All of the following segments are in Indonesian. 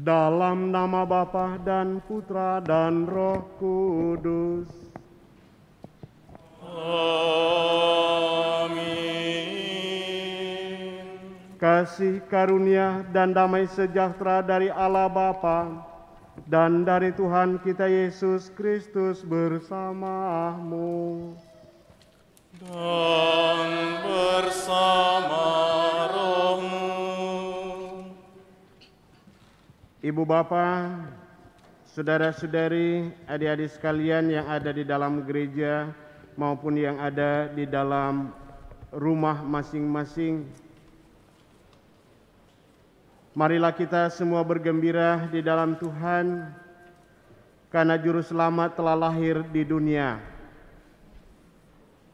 Dalam nama Bapa dan Putra dan Roh Kudus. Amin. Kasih karunia dan damai sejahtera dari Allah Bapa dan dari Tuhan kita Yesus Kristus bersamamu. Dan bersama rohmu. Ibu Bapa, saudara-saudari, adik-adik sekalian yang ada di dalam gereja maupun yang ada di dalam rumah masing-masing, marilah kita semua bergembira di dalam Tuhan karena Juru Selamat telah lahir di dunia.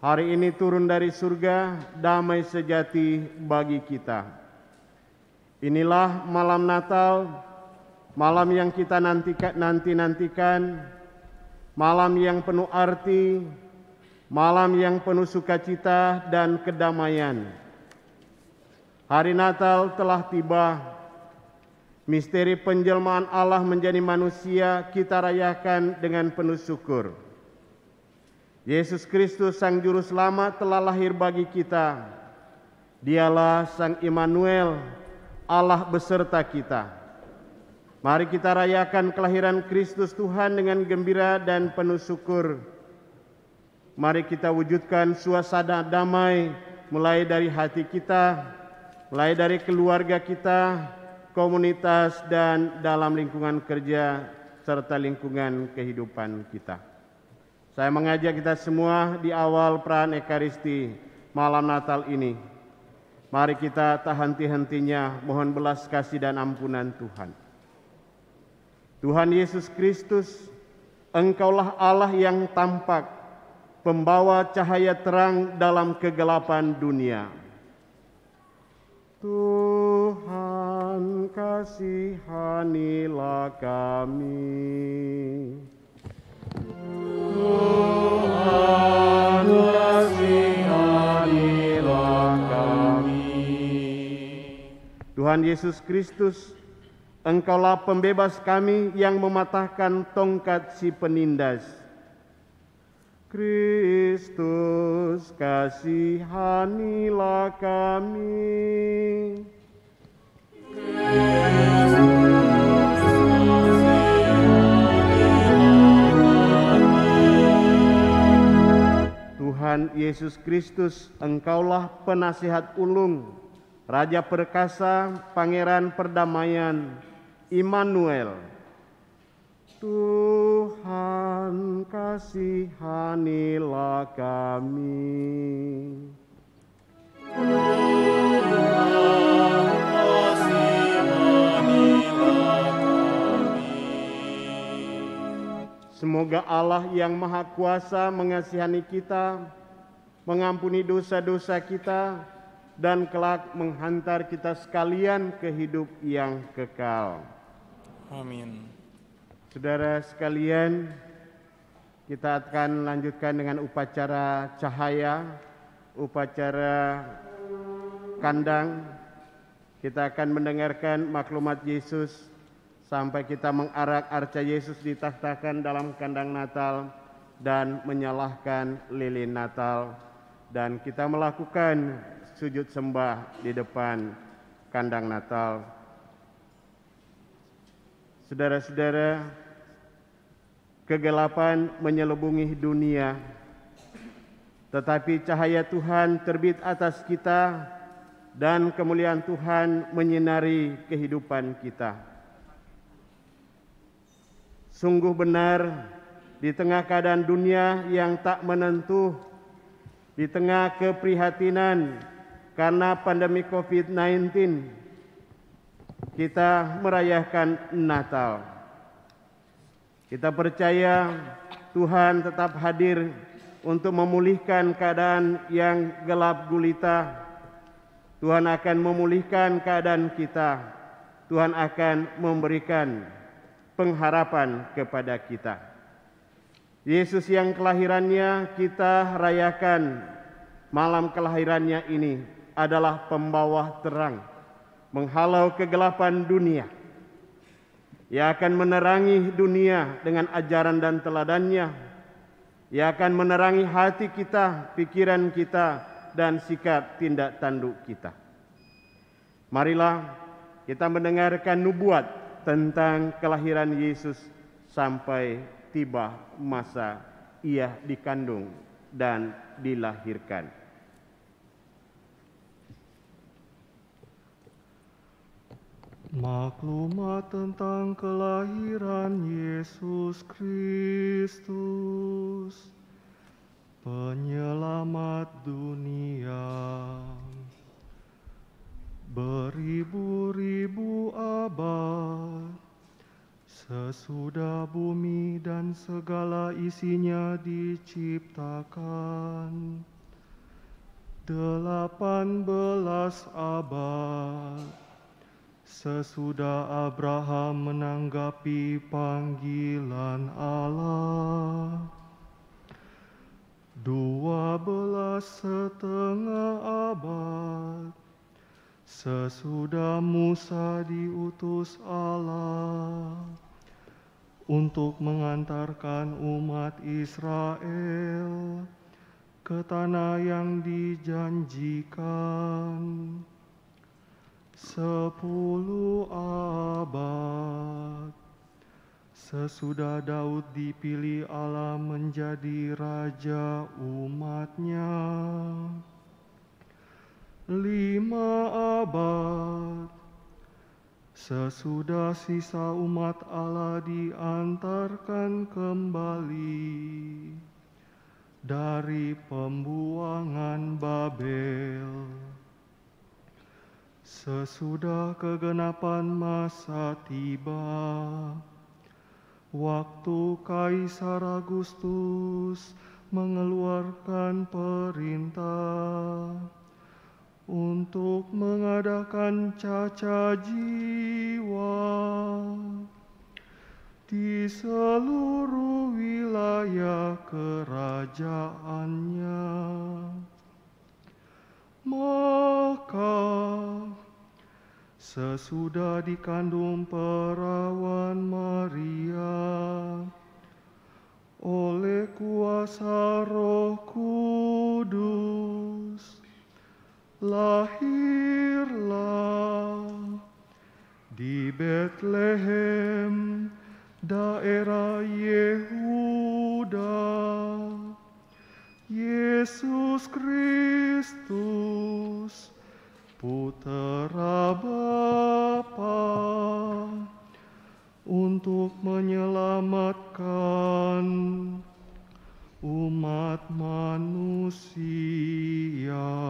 Hari ini turun dari surga damai sejati bagi kita. Inilah malam Natal, malam yang kita nantikan, malam yang penuh arti, malam yang penuh sukacita dan kedamaian. Hari Natal telah tiba. Misteri penjelmaan Allah menjadi manusia kita rayakan dengan penuh syukur. Yesus Kristus Sang Juru Selamat telah lahir bagi kita. Dialah Sang Immanuel, Allah beserta kita. Mari kita rayakan kelahiran Kristus Tuhan dengan gembira dan penuh syukur. Mari kita wujudkan suasana damai mulai dari hati kita, mulai dari keluarga kita, komunitas dan dalam lingkungan kerja serta lingkungan kehidupan kita. Saya mengajak kita semua di awal perayaan Ekaristi malam Natal ini. Mari kita tak henti-hentinya mohon belas kasih dan ampunan Tuhan. Tuhan Yesus Kristus, Engkaulah Allah yang tampak, pembawa cahaya terang dalam kegelapan dunia. Tuhan, kasihanilah kami. Tuhan, kasihanilah kami. Tuhan Yesus Kristus, Engkaulah pembebas kami yang mematahkan tongkat si penindas. Kristus, kasihanilah kami. Tuhan Yesus Kristus, Engkaulah penasihat ulung, Raja perkasa, Pangeran perdamaian, Immanuel. Tuhan, kasihanilah kami. Semoga Allah yang Maha Kuasa mengasihani kita, mengampuni dosa-dosa kita, dan kelak menghantar kita sekalian ke hidup yang kekal. Amin. Saudara sekalian, kita akan lanjutkan dengan upacara cahaya, upacara kandang. Kita akan mendengarkan maklumat Yesus sampai kita mengarak arca Yesus ditakhtakan dalam kandang Natal dan menyalahkan lilin Natal. Dan kita melakukan sujud sembah di depan kandang Natal. Saudara-saudara, kegelapan menyelubungi dunia, tetapi cahaya Tuhan terbit atas kita dan kemuliaan Tuhan menyinari kehidupan kita. Sungguh benar, di tengah keadaan dunia yang tak menentu, di tengah keprihatinan karena pandemi COVID-19, kita merayakan Natal. Kita percaya Tuhan tetap hadir untuk memulihkan keadaan yang gelap gulita. Tuhan akan memulihkan keadaan kita. Tuhan akan memberikan pengharapan kepada kita. Yesus yang kelahirannya kita rayakan, malam kelahirannya ini adalah pembawa terang, menghalau kegelapan dunia. Ia akan menerangi dunia dengan ajaran dan teladannya. Ia akan menerangi hati kita, pikiran kita, dan sikap tindak tanduk kita. Marilah kita mendengarkan nubuat tentang kelahiran Yesus sampai tiba masa ia dikandung dan dilahirkan. Maklumat tentang kelahiran Yesus Kristus, penyelamat dunia. Beribu-ribu abad sesudah bumi dan segala isinya diciptakan, 18 abad sesudah Abraham menanggapi panggilan Allah, 12,5 abad sesudah Musa diutus Allah untuk mengantarkan umat Israel ke tanah yang dijanjikan, 10 abad sesudah Daud dipilih Allah menjadi raja umatnya, 5 abad sesudah sisa umat Allah diantarkan kembali dari pembuangan Babel. Sesudah kegenapan masa tiba, waktu Kaisar Agustus mengeluarkan perintah untuk mengadakan caca jiwa di seluruh wilayah kerajaannya. Maka sesudah dikandung perawan Maria oleh kuasa Roh Kudus, lahirlah di Betlehem, daerah Yehuda, Yesus Kristus, Putera Bapa, untuk menyelamatkan umat manusia. Yang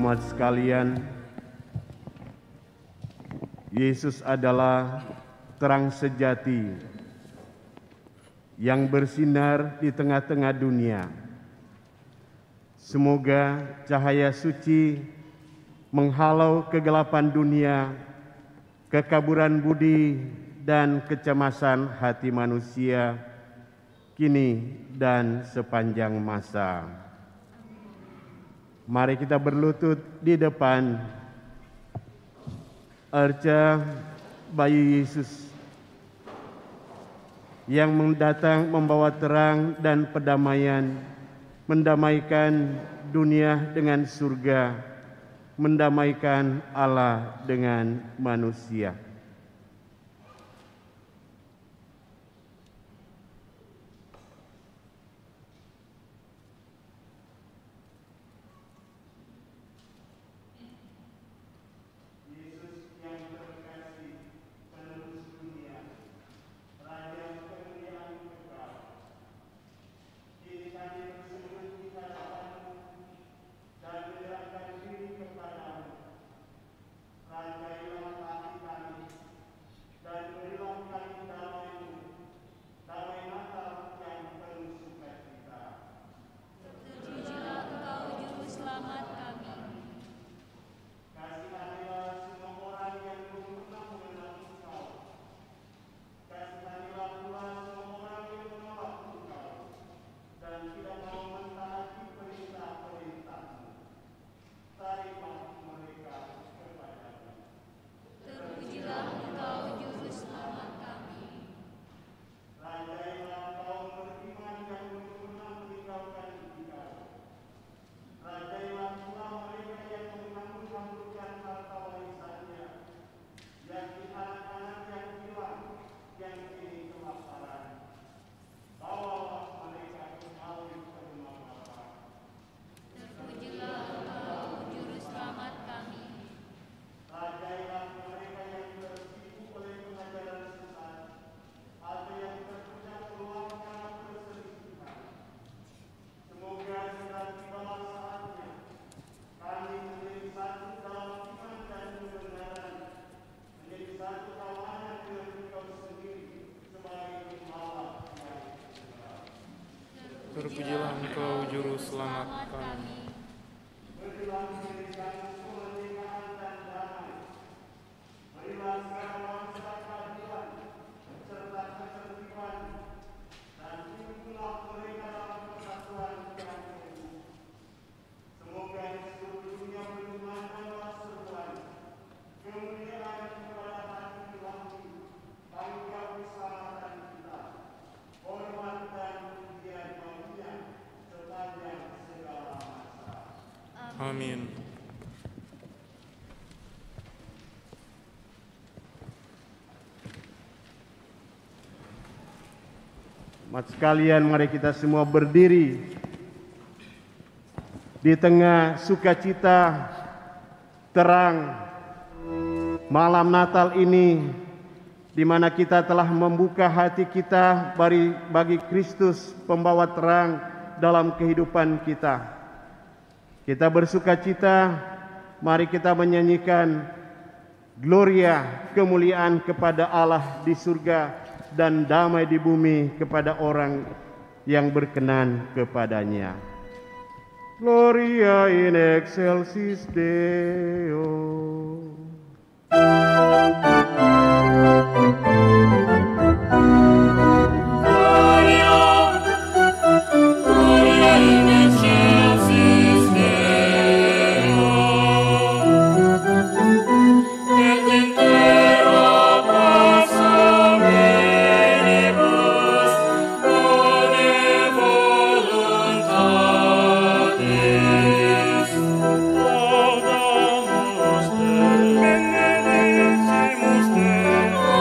Jemaat sekalian, Yesus adalah terang sejati yang bersinar di tengah-tengah dunia. Semoga cahaya suci menghalau kegelapan dunia, kekaburan budi dan kecemasan hati manusia, kini dan sepanjang masa. Mari kita berlutut di depan arca bayi Yesus yang mendatang membawa terang dan perdamaian, mendamaikan dunia dengan surga, mendamaikan Allah dengan manusia. Terpujilah Engkau Juru Selamat kami. Amin. Jemaat sekalian, mari kita semua berdiri di tengah sukacita terang malam Natal ini, di mana kita telah membuka hati kita bagi Kristus pembawa terang dalam kehidupan kita. Kita bersukacita, mari kita menyanyikan Gloria, kemuliaan kepada Allah di surga dan damai di bumi kepada orang yang berkenan kepadanya. Gloria in excelsis Deo. Benedicamus Te,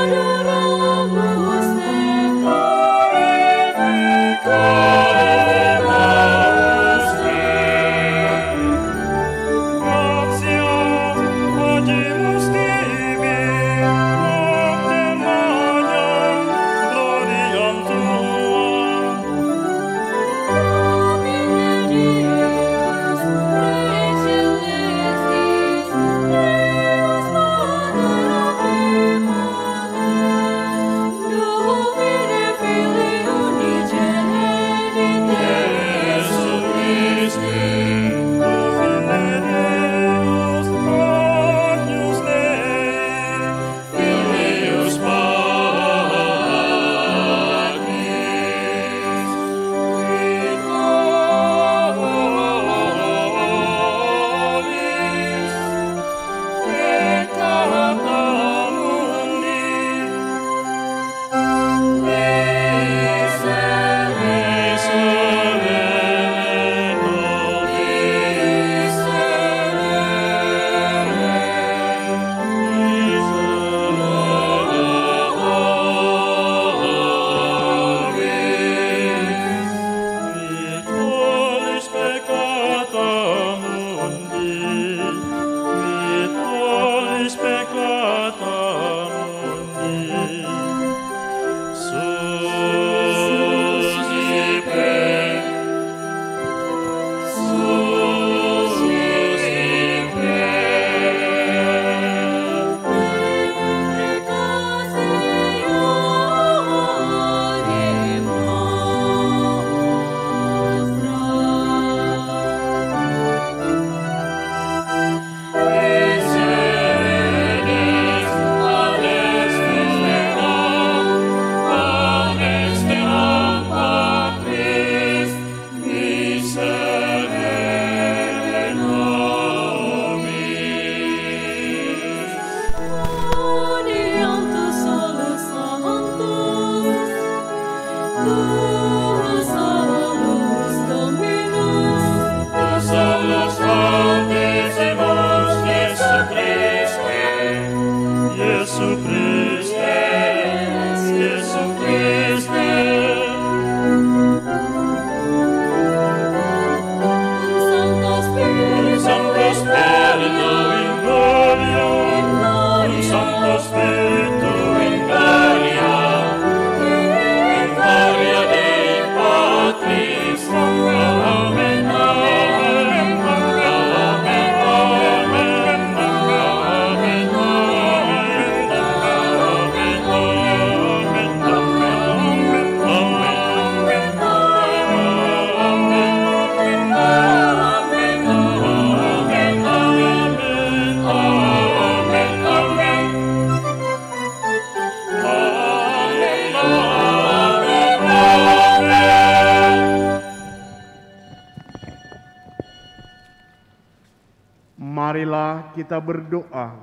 Marilah kita berdoa.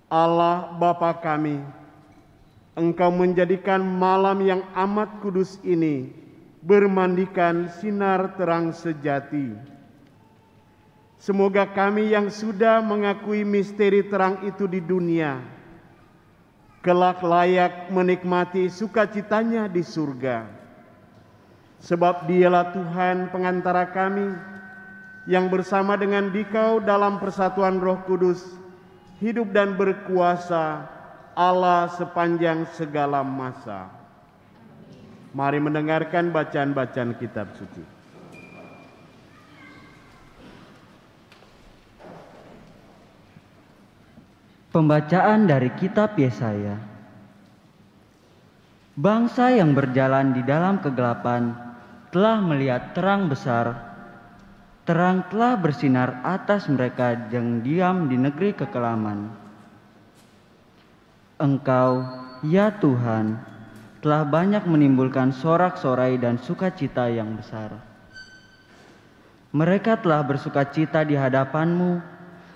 Allah Bapa kami, Engkau menjadikan malam yang amat kudus ini bermandikan sinar terang sejati. Semoga kami yang sudah mengakui misteri terang itu di dunia, kelak layak menikmati sukacitanya di surga. Sebab Dialah Tuhan pengantara kami, yang bersama dengan Dikau dalam persatuan Roh Kudus, hidup dan berkuasa Allah sepanjang segala masa. Mari mendengarkan bacaan-bacaan kitab suci. Pembacaan dari kitab Yesaya. Bangsa yang berjalan di dalam kegelapan telah melihat terang besar. Terang telah bersinar atas mereka yang diam di negeri kekelaman. Engkau, ya Tuhan, telah banyak menimbulkan sorak-sorai dan sukacita yang besar. Mereka telah bersukacita di hadapan-Mu,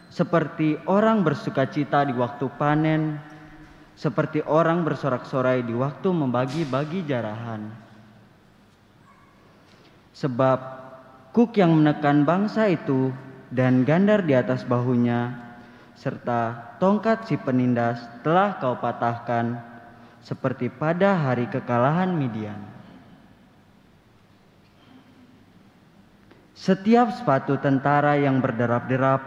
seperti orang bersukacita di waktu panen, seperti orang bersorak-sorai di waktu membagi-bagi jarahan. Sebab kuk yang menekan bangsa itu dan gandar di atas bahunya, serta tongkat si penindas telah Kau patahkan, seperti pada hari kekalahan Midian. Setiap sepatu tentara yang berderap-derap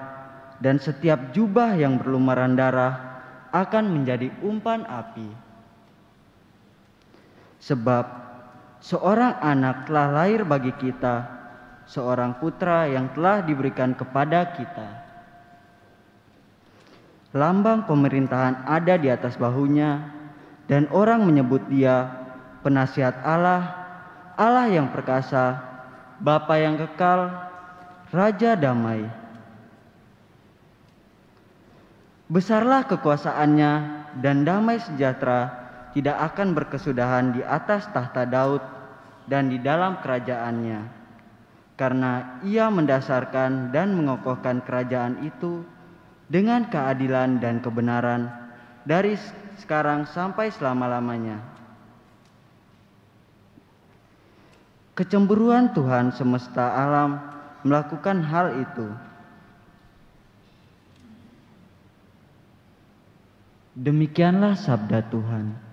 dan setiap jubah yang berlumuran darah akan menjadi umpan api. Sebab seorang anak telah lahir bagi kita, seorang putra yang telah diberikan kepada kita. Lambang pemerintahan ada di atas bahunya, dan orang menyebut Dia Penasihat Allah, Allah yang perkasa, Bapa yang kekal, Raja damai. Besarlah kekuasaannya dan damai sejahtera tidak akan berkesudahan di atas tahta Daud dan di dalam kerajaannya, karena Ia mendasarkan dan mengokohkan kerajaan itu dengan keadilan dan kebenaran dari sekarang sampai selama-lamanya. Kecemburuan Tuhan semesta alam melakukan hal itu. Demikianlah sabda Tuhan.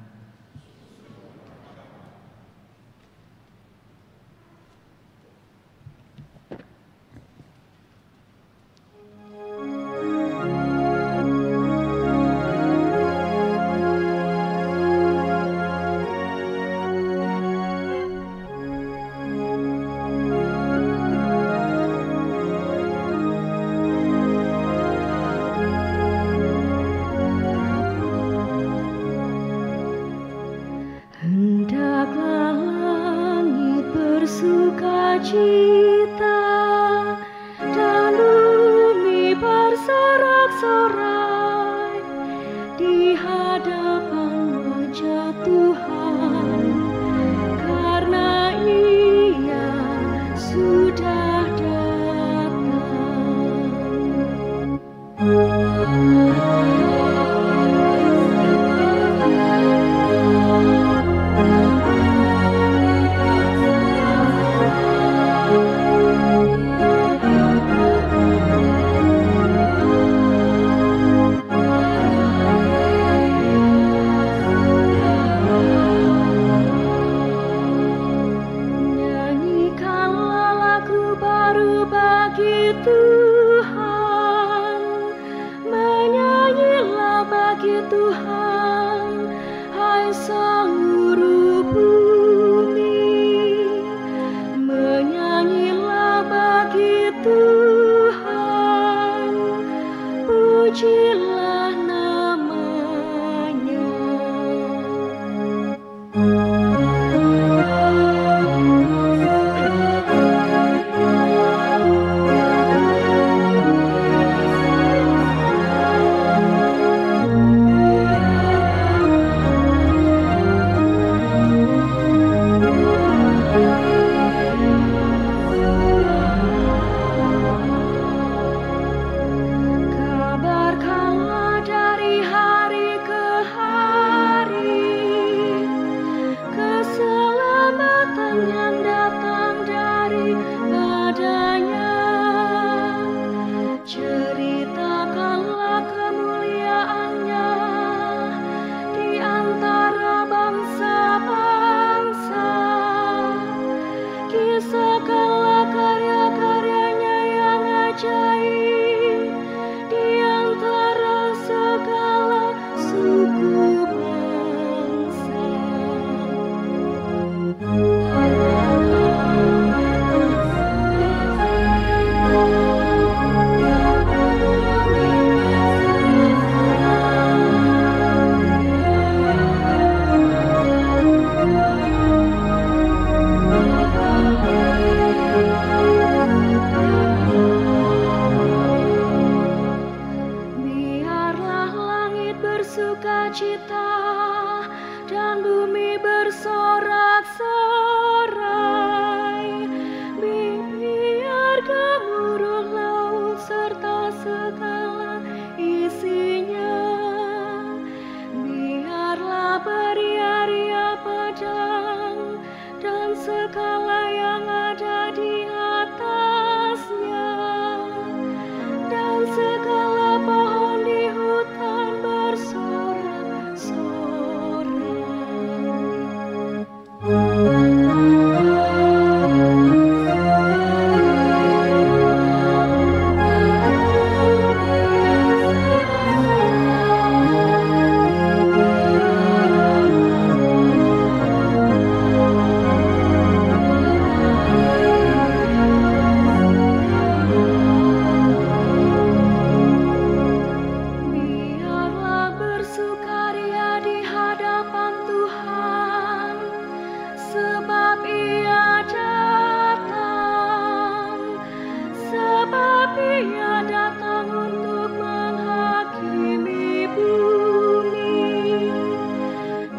Sebab Ia datang untuk menghakimi bumi.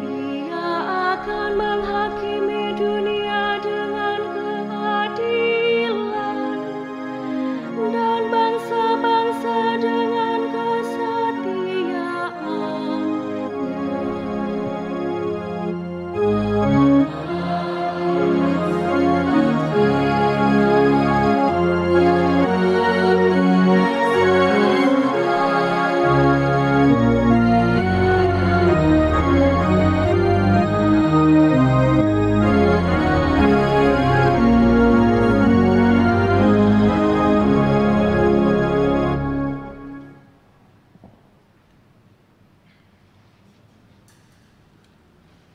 Ia akan menghakimi dunia dengan keadilan dan bangsa-bangsa dengan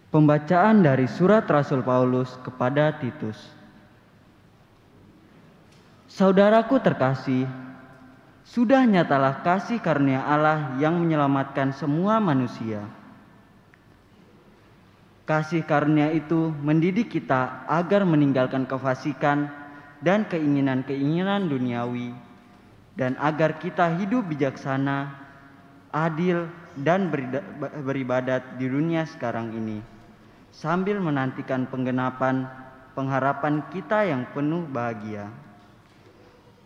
Pembacaan dari surat Rasul Paulus kepada Titus. Saudaraku terkasih, sudah nyatalah kasih karunia Allah yang menyelamatkan semua manusia. Kasih karunia itu mendidik kita agar meninggalkan kefasikan dan keinginan-keinginan duniawi, dan agar kita hidup bijaksana, adil, dan beribadat di dunia sekarang ini, sambil menantikan penggenapan pengharapan kita yang penuh bahagia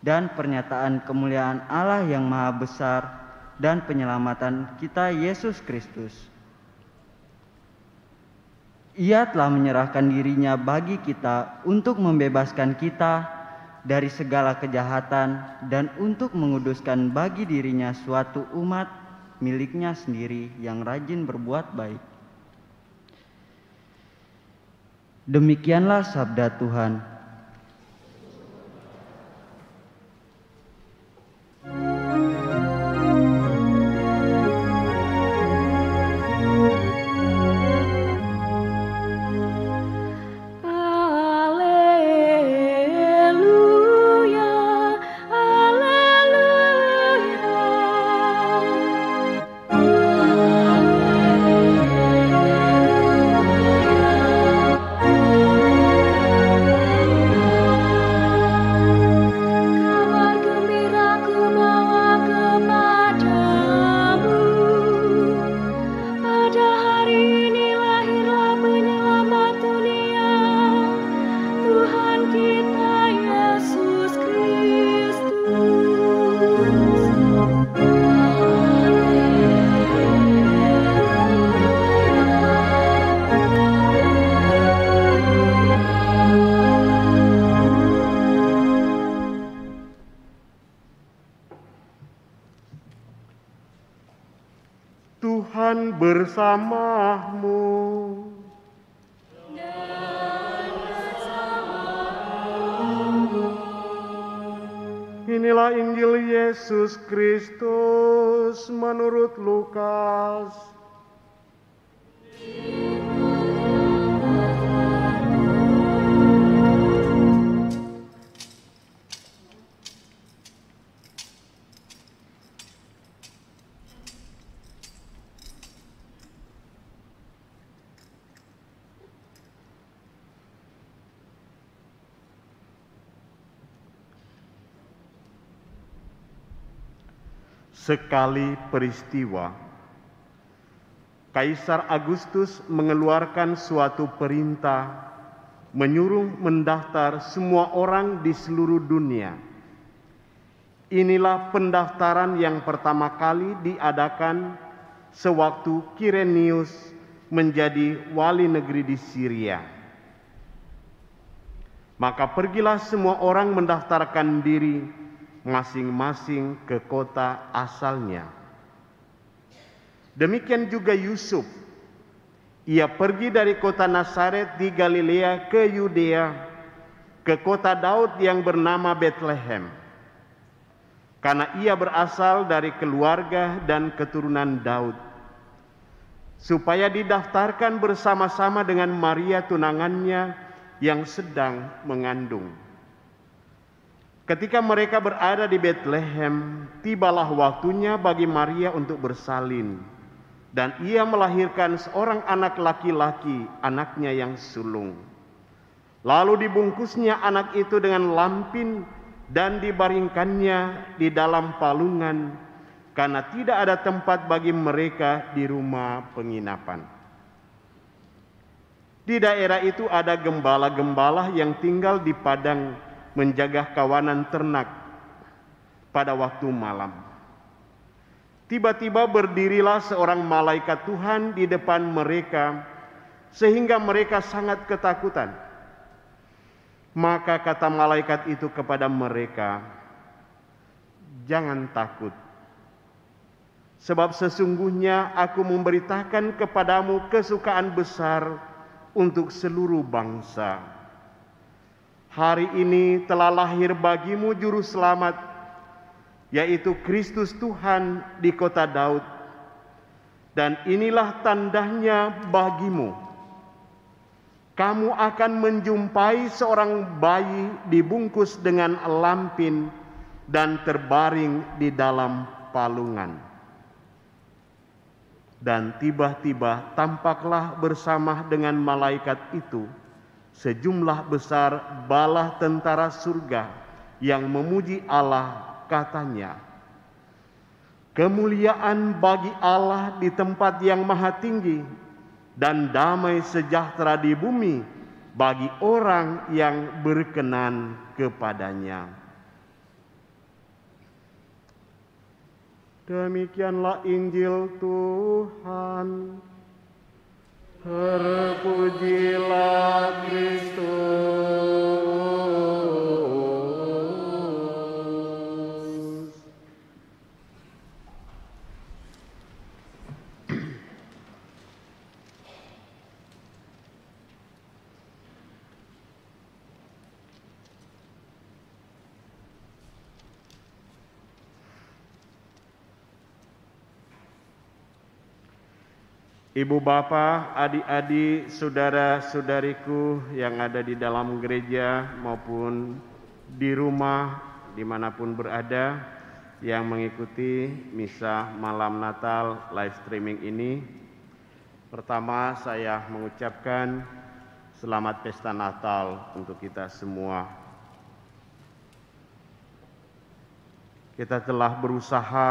dan pernyataan kemuliaan Allah yang maha besar dan penyelamatan kita Yesus Kristus. Ia telah menyerahkan dirinya bagi kita untuk membebaskan kita dari segala kejahatan dan untuk menguduskan bagi dirinya suatu umat miliknya sendiri yang rajin berbuat baik. Demikianlah sabda Tuhan. Tuhan bersamamu. Inilah Injil Yesus Kristus menurut Lukas. Sekali peristiwa, Kaisar Agustus mengeluarkan suatu perintah menyuruh mendaftar semua orang di seluruh dunia. Inilah pendaftaran yang pertama kali diadakan sewaktu Kirenius menjadi wali negeri di Syria. Maka pergilah semua orang mendaftarkan diri masing-masing ke kota asalnya. Demikian juga Yusuf. Ia pergi dari kota Nazaret di Galilea ke Yudea, ke kota Daud yang bernama Betlehem, karena ia berasal dari keluarga dan keturunan Daud, supaya didaftarkan bersama-sama dengan Maria tunangannya yang sedang mengandung. Ketika mereka berada di Betlehem, tibalah waktunya bagi Maria untuk bersalin, dan ia melahirkan seorang anak laki-laki, anaknya yang sulung. Lalu dibungkusnya anak itu dengan lampin dan dibaringkannya di dalam palungan karena tidak ada tempat bagi mereka di rumah penginapan. Di daerah itu ada gembala-gembala yang tinggal di padang menjaga kawanan ternak pada waktu malam. Tiba-tiba berdirilah seorang malaikat Tuhan di depan mereka sehingga mereka sangat ketakutan. Maka kata malaikat itu kepada mereka, "Jangan takut, sebab sesungguhnya aku memberitakan kepadamu kesukaan besar untuk seluruh bangsa. Hari ini telah lahir bagimu juru selamat, yaitu Kristus Tuhan di kota Daud. Dan inilah tandanya bagimu. Kamu akan menjumpai seorang bayi dibungkus dengan lampin dan terbaring di dalam palungan." Dan tiba-tiba tampaklah bersama dengan malaikat itu sejumlah besar bala tentara surga yang memuji Allah, katanya, "Kemuliaan bagi Allah di tempat yang maha tinggi, dan damai sejahtera di bumi bagi orang yang berkenan kepadanya." Demikianlah Injil Tuhan. Terpujilah Kristus. Ibu bapak, adik-adik, saudara-saudariku yang ada di dalam gereja maupun di rumah dimanapun berada yang mengikuti misa malam Natal live streaming ini. Pertama, saya mengucapkan selamat pesta Natal untuk kita semua. Kita telah berusaha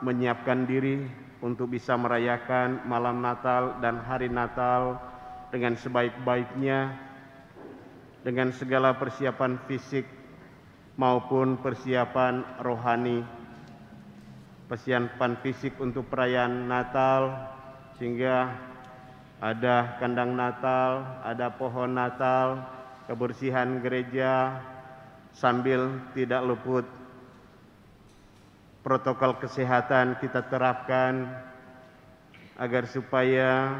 menyiapkan diri untuk bisa merayakan malam Natal dan hari Natal dengan sebaik-baiknya, dengan segala persiapan fisik maupun persiapan rohani. Persiapan fisik untuk perayaan Natal, sehingga ada kandang Natal, ada pohon Natal, kebersihan gereja, sambil tidak luput protokol kesehatan kita terapkan agar supaya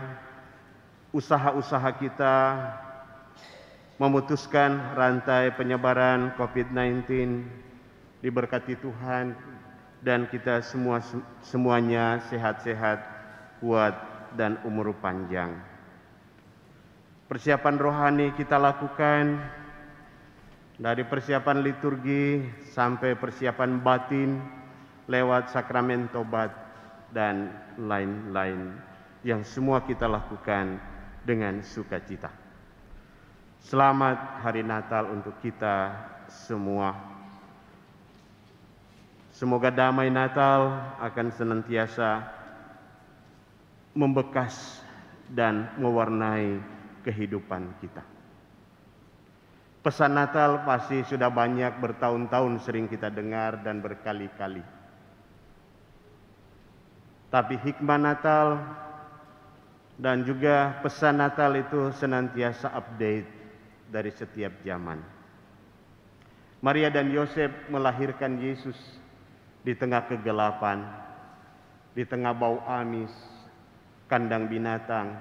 usaha-usaha kita memutuskan rantai penyebaran COVID-19 diberkati Tuhan dan kita semuanya sehat-sehat, kuat dan umur panjang. Persiapan rohani kita lakukan dari persiapan liturgi sampai persiapan batin lewat sakramen tobat dan lain-lain yang semua kita lakukan dengan sukacita. Selamat hari Natal untuk kita semua. Semoga damai Natal akan senantiasa membekas dan mewarnai kehidupan kita. Pesan Natal pasti sudah banyak bertahun-tahun sering kita dengar dan berkali-kali. Tapi hikmah Natal dan juga pesan Natal itu senantiasa update dari setiap zaman. Maria dan Yosef melahirkan Yesus di tengah kegelapan, di tengah bau amis, kandang binatang,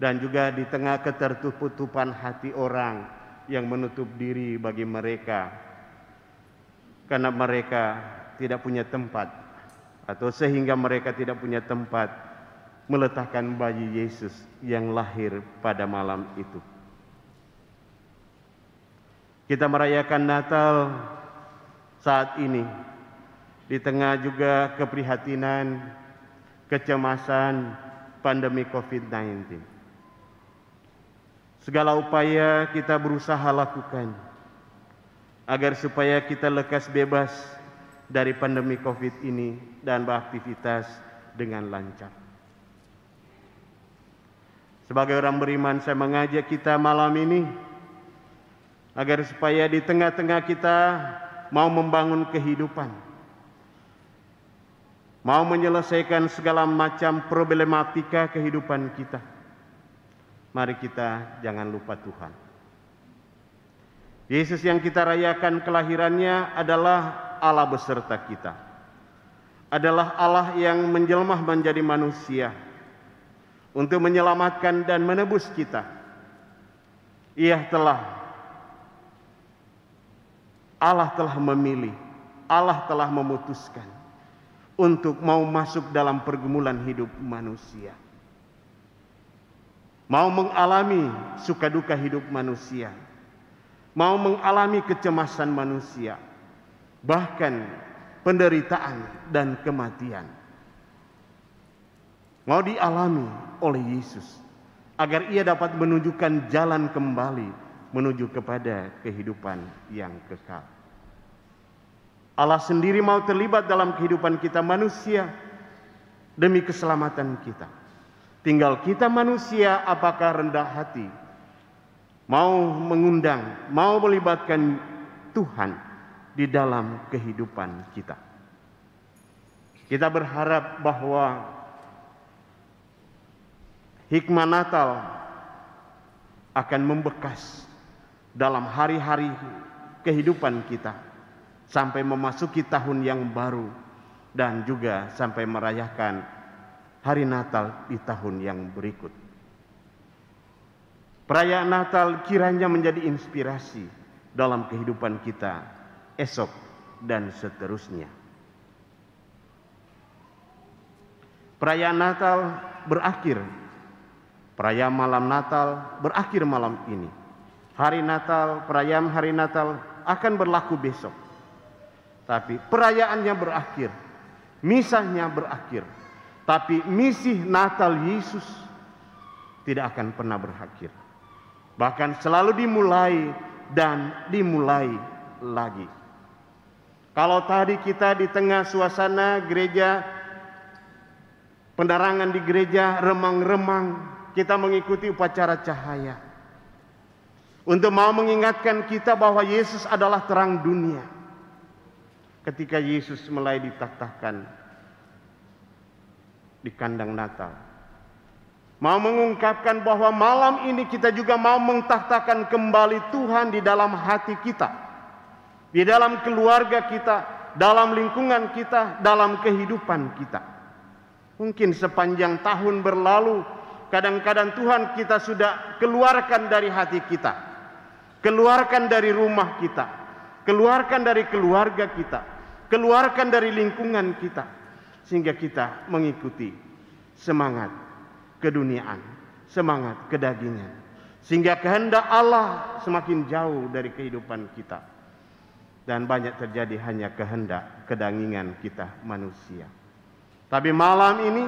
dan juga di tengah ketertutupan hati orang yang menutup diri bagi mereka, karena mereka tidak punya tempat, atau sehingga mereka tidak punya tempat meletakkan bayi Yesus yang lahir pada malam itu. Kita merayakan Natal saat ini di tengah juga keprihatinan, kecemasan pandemi COVID-19. Segala upaya kita berusaha lakukan agar supaya kita lekas bebas dari pandemi COVID ini dan beraktivitas dengan lancar. Sebagai orang beriman, saya mengajak kita malam ini agar supaya di tengah-tengah kita mau membangun kehidupan, mau menyelesaikan segala macam problematika kehidupan kita. Mari kita jangan lupa Tuhan. Yesus yang kita rayakan kelahirannya adalah Allah beserta kita. Adalah Allah yang menjelma menjadi manusia untuk menyelamatkan dan menebus kita. Allah telah memilih, Allah telah memutuskan untuk mau masuk dalam pergumulan hidup manusia. Mau mengalami suka duka hidup manusia. Mau mengalami kecemasan manusia. Bahkan penderitaan dan kematian. Mau dialami oleh Yesus agar ia dapat menunjukkan jalan kembali menuju kepada kehidupan yang kekal. Allah sendiri mau terlibat dalam kehidupan kita manusia demi keselamatan kita. Tinggal kita manusia apakah rendah hati, mau mengundang, mau melibatkan Tuhan di dalam kehidupan kita. Kita berharap bahwa hikmah Natal akan membekas dalam hari-hari kehidupan kita sampai memasuki tahun yang baru dan juga sampai merayakan hari Natal di tahun yang berikut. Perayaan Natal kiranya menjadi inspirasi dalam kehidupan kita esok dan seterusnya. Perayaan Natal berakhir. Perayaan malam Natal berakhir malam ini. Hari Natal, perayaan hari Natal akan berlaku besok. Tapi perayaannya berakhir. Misahnya berakhir. Tapi misi Natal Yesus tidak akan pernah berakhir. Bahkan selalu dimulai dan dimulai lagi. Kalau tadi kita di tengah suasana gereja, penerangan di gereja remang-remang, kita mengikuti upacara cahaya. Untuk mau mengingatkan kita bahwa Yesus adalah terang dunia. Ketika Yesus mulai ditaktahkan di kandang Natal, mau mengungkapkan bahwa malam ini kita juga mau mentahtahkan kembali Tuhan di dalam hati kita, di dalam keluarga kita, dalam lingkungan kita, dalam kehidupan kita. Mungkin sepanjang tahun berlalu, kadang-kadang Tuhan kita sudah keluarkan dari hati kita, keluarkan dari rumah kita, keluarkan dari keluarga kita, keluarkan dari lingkungan kita, sehingga kita mengikuti semangat keduniaan, semangat kedagingan, sehingga kehendak Allah semakin jauh dari kehidupan kita, dan banyak terjadi hanya kehendak kedagingan kita manusia. Tapi malam ini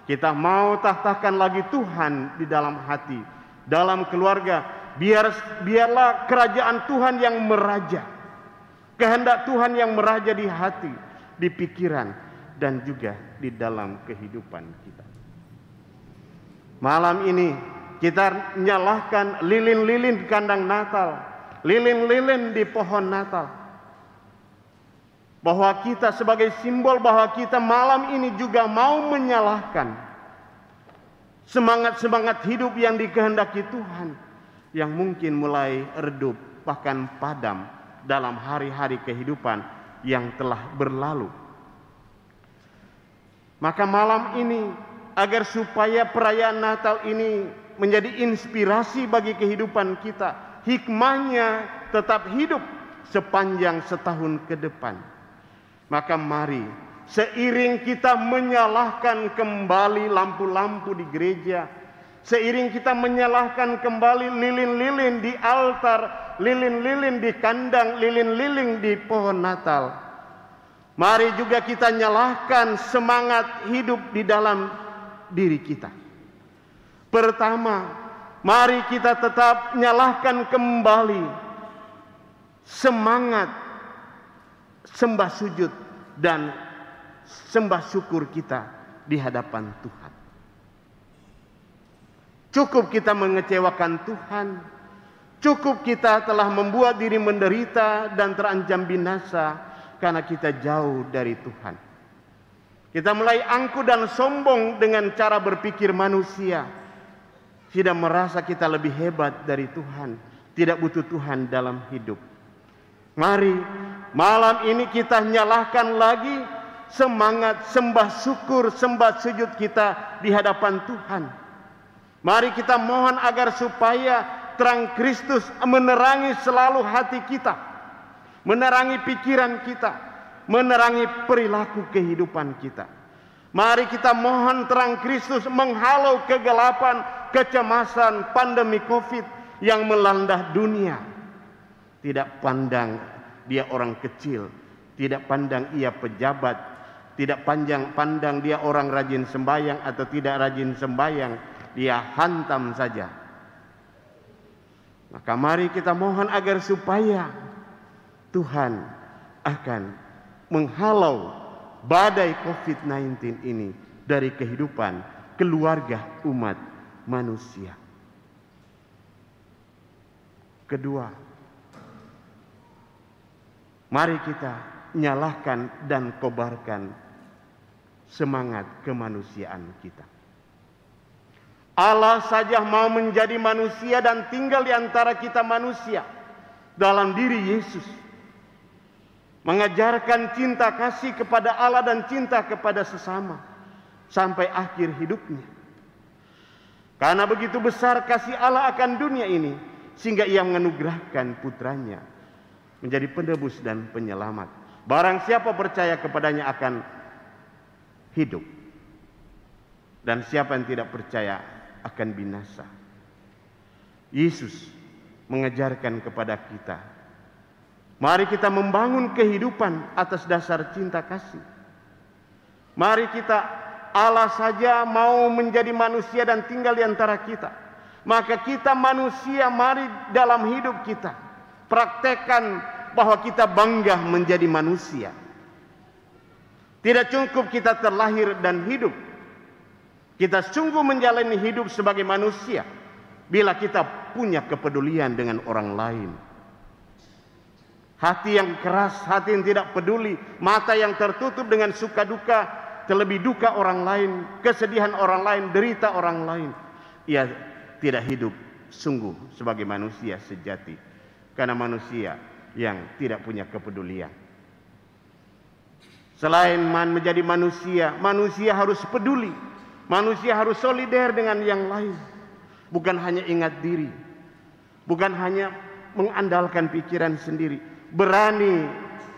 kita mau tahtahkan lagi Tuhan di dalam hati, dalam keluarga. Biarlah kerajaan Tuhan yang meraja, kehendak Tuhan yang meraja di hati, di pikiran, dan juga di dalam kehidupan kita. Malam ini kita nyalakan lilin-lilin di kandang Natal, lilin-lilin di pohon Natal, bahwa kita sebagai simbol bahwa kita malam ini juga mau menyalakan semangat-semangat hidup yang dikehendaki Tuhan, yang mungkin mulai redup bahkan padam dalam hari-hari kehidupan yang telah berlalu. Maka malam ini, agar supaya perayaan Natal ini menjadi inspirasi bagi kehidupan kita, hikmahnya tetap hidup sepanjang setahun ke depan. Maka mari seiring kita menyalakan kembali lampu-lampu di gereja, seiring kita menyalakan kembali lilin-lilin di altar, lilin-lilin di kandang, lilin-lilin di pohon Natal, mari juga kita nyalakan semangat hidup di dalam diri kita. Pertama, mari kita tetap nyalakan kembali semangat sembah sujud dan sembah syukur kita di hadapan Tuhan. Cukup kita mengecewakan Tuhan, cukup kita telah membuat diri menderita dan terancam binasa karena kita jauh dari Tuhan. Kita mulai angkuh dan sombong dengan cara berpikir manusia, tidak merasa kita lebih hebat dari Tuhan, tidak butuh Tuhan dalam hidup. Mari malam ini kita nyalakan lagi semangat sembah syukur, sembah sujud kita di hadapan Tuhan. Mari kita mohon agar supaya terang Kristus menerangi selalu hati kita, menerangi pikiran kita, menerangi perilaku kehidupan kita. Mari kita mohon terang Kristus menghalau kegelapan, kecemasan pandemi Covid yang melanda dunia. Tidak pandang dia orang kecil, tidak pandang ia pejabat, tidak pandang dia orang rajin sembahyang atau tidak rajin sembahyang, dia hantam saja. Maka mari kita mohon agar supaya Tuhan akan menghalau badai COVID-19 ini dari kehidupan keluarga umat manusia. Kedua, mari kita nyalakan dan kobarkan semangat kemanusiaan kita. Allah saja mau menjadi manusia dan tinggal di antara kita manusia dalam diri Yesus. Mengajarkan cinta kasih kepada Allah dan cinta kepada sesama sampai akhir hidupnya. Karena begitu besar kasih Allah akan dunia ini, sehingga ia menganugerahkan putranya menjadi penebus dan penyelamat. Barang siapa percaya kepadanya akan hidup, dan siapa yang tidak percaya akan binasa. Yesus mengajarkan kepada kita, mari kita membangun kehidupan atas dasar cinta kasih. Mari kita, Allah saja mau menjadi manusia dan tinggal di antara kita. Maka kita manusia, mari dalam hidup kita praktekkan bahwa kita bangga menjadi manusia. Tidak cukup kita terlahir dan hidup. Kita sungguh menjalani hidup sebagai manusia bila kita punya kepedulian dengan orang lain. Hati yang keras, hati yang tidak peduli, mata yang tertutup dengan suka duka, terlebih duka orang lain, kesedihan orang lain, derita orang lain. Ia tidak hidup sungguh sebagai manusia sejati, karena manusia yang tidak punya kepedulian. Selain menjadi manusia, manusia harus peduli, manusia harus solider dengan yang lain. Bukan hanya ingat diri, bukan hanya mengandalkan pikiran sendiri, berani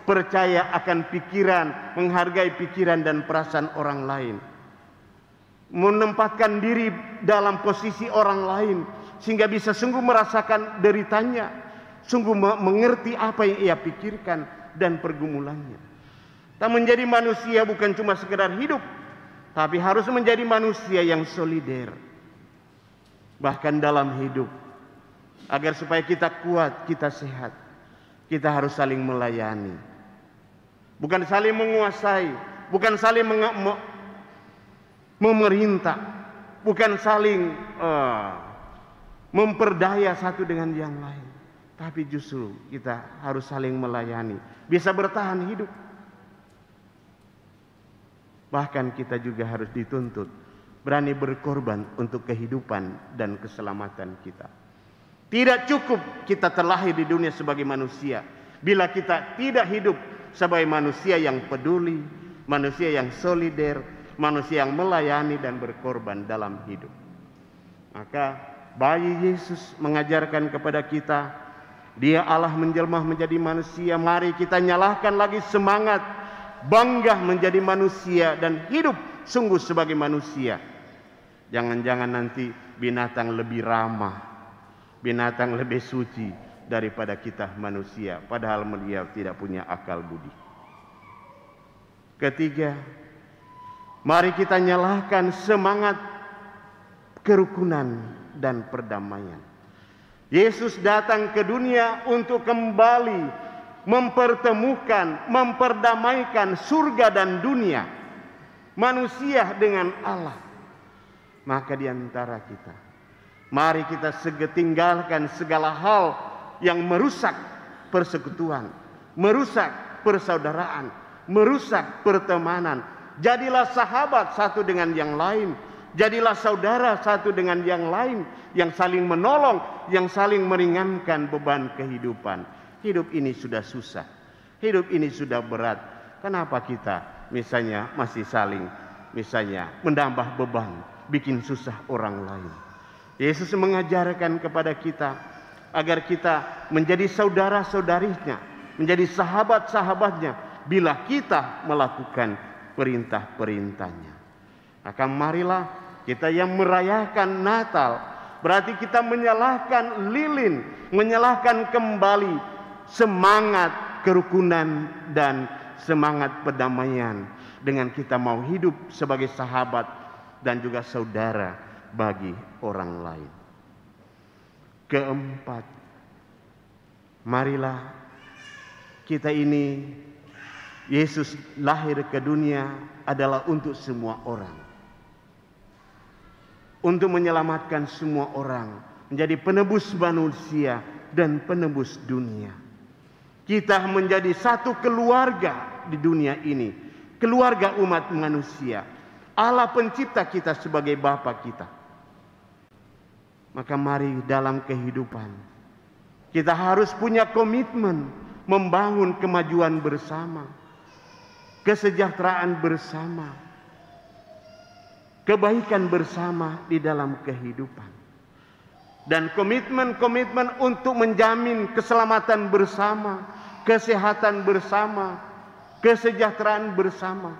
percaya akan pikiran, menghargai pikiran dan perasaan orang lain, menempatkan diri dalam posisi orang lain sehingga bisa sungguh merasakan deritanya, sungguh mengerti apa yang ia pikirkan dan pergumulannya. Tak menjadi manusia bukan cuma sekedar hidup, tapi harus menjadi manusia yang solider. Bahkan dalam hidup, agar supaya kita kuat, kita sehat, kita harus saling melayani. Bukan saling menguasai, bukan saling memerintah, bukan saling memperdaya satu dengan yang lain. Tapi justru kita harus saling melayani, bisa bertahan hidup. Bahkan kita juga harus dituntut berani berkorban untuk kehidupan dan keselamatan kita. Tidak cukup kita terlahir di dunia sebagai manusia bila kita tidak hidup sebagai manusia yang peduli, manusia yang solider, manusia yang melayani dan berkorban dalam hidup. Maka bayi Yesus mengajarkan kepada kita, Dia Allah menjelma menjadi manusia. Mari kita nyalakan lagi semangat bangga menjadi manusia dan hidup sungguh sebagai manusia. Jangan-jangan nanti binatang lebih ramah, binatang lebih suci daripada kita manusia, padahal dia tidak punya akal budi. Ketiga, mari kita nyalakan semangat kerukunan dan perdamaian. Yesus datang ke dunia untuk kembali mempertemukan, memperdamaikan surga dan dunia, manusia dengan Allah. Maka di antara kita, mari kita tinggalkan segala hal yang merusak persekutuan, merusak persaudaraan, merusak pertemanan. Jadilah sahabat satu dengan yang lain, jadilah saudara satu dengan yang lain, yang saling menolong, yang saling meringankan beban kehidupan. Hidup ini sudah susah, hidup ini sudah berat. Kenapa kita misalnya masih saling menambah beban, bikin susah orang lain? Yesus mengajarkan kepada kita agar kita menjadi saudara-saudarinya, menjadi sahabat-sahabatnya bila kita melakukan perintah-perintahnya. Maka marilah kita yang merayakan Natal, berarti kita menyalakan lilin, menyalakan kembali semangat kerukunan dan semangat perdamaian dengan kita mau hidup sebagai sahabat dan juga saudara bagi orang lain. Keempat, marilah kita ini, Yesus lahir ke dunia adalah untuk semua orang, untuk menyelamatkan semua orang, menjadi penebus manusia dan penebus dunia. Kita menjadi satu keluarga di dunia ini, keluarga umat manusia. Allah pencipta kita sebagai Bapa kita. Maka mari dalam kehidupan kita harus punya komitmen membangun kemajuan bersama, kesejahteraan bersama, kebaikan bersama di dalam kehidupan. Dan komitmen-komitmen untuk menjamin keselamatan bersama, kesehatan bersama, kesejahteraan bersama.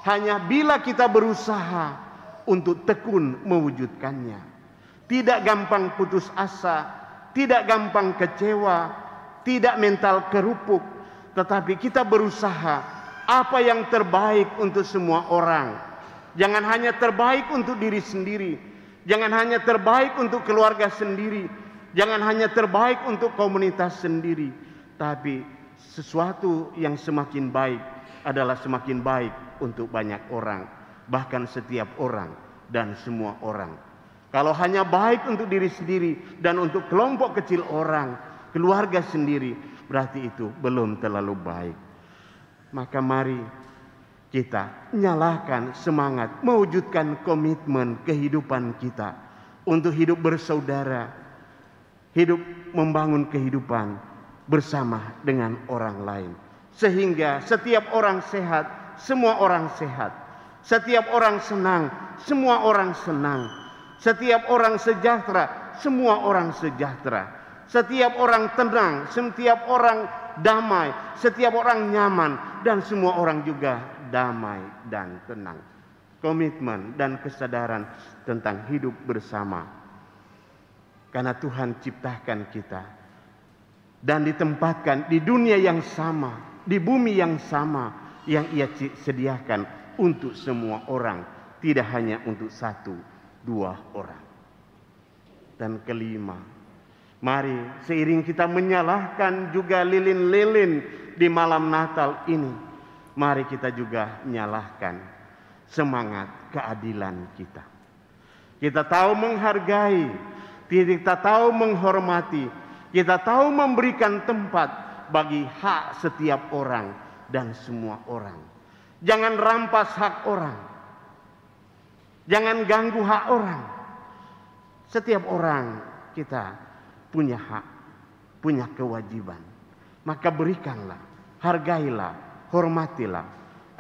Hanya bila kita berusaha untuk tekun mewujudkannya. Tidak gampang putus asa, tidak gampang kecewa, tidak mental kerupuk. Tetapi kita berusaha apa yang terbaik untuk semua orang. Jangan hanya terbaik untuk diri sendiri. Jangan hanya terbaik untuk keluarga sendiri. Jangan hanya terbaik untuk komunitas sendiri. Tapi sesuatu yang semakin baik adalah semakin baik untuk banyak orang. Bahkan setiap orang dan semua orang. Kalau hanya baik untuk diri sendiri dan untuk kelompok kecil orang, keluarga sendiri, berarti itu belum terlalu baik. Maka mari kita nyalakan semangat mewujudkan komitmen kehidupan kita untuk hidup bersaudara, hidup membangun kehidupan bersama dengan orang lain. Sehingga setiap orang sehat, semua orang sehat. Setiap orang senang, semua orang senang. Setiap orang sejahtera, semua orang sejahtera. Setiap orang tenang, setiap orang damai, setiap orang nyaman, dan semua orang juga damai dan tenang. Komitmen dan kesadaran tentang hidup bersama. Karena Tuhan ciptakan kita dan ditempatkan di dunia yang sama, di bumi yang sama yang Ia sediakan untuk semua orang, tidak hanya untuk satu, dua orang. Dan kelima, mari seiring kita menyalakan juga lilin-lilin di malam Natal ini, mari kita juga menyalakan semangat keadilan kita. Kita tahu menghargai, kita tahu menghormati, kita tahu memberikan tempat bagi hak setiap orang dan semua orang. Jangan rampas hak orang. Jangan ganggu hak orang. Setiap orang kita punya hak, punya kewajiban. Maka berikanlah, hargailah, hormatilah,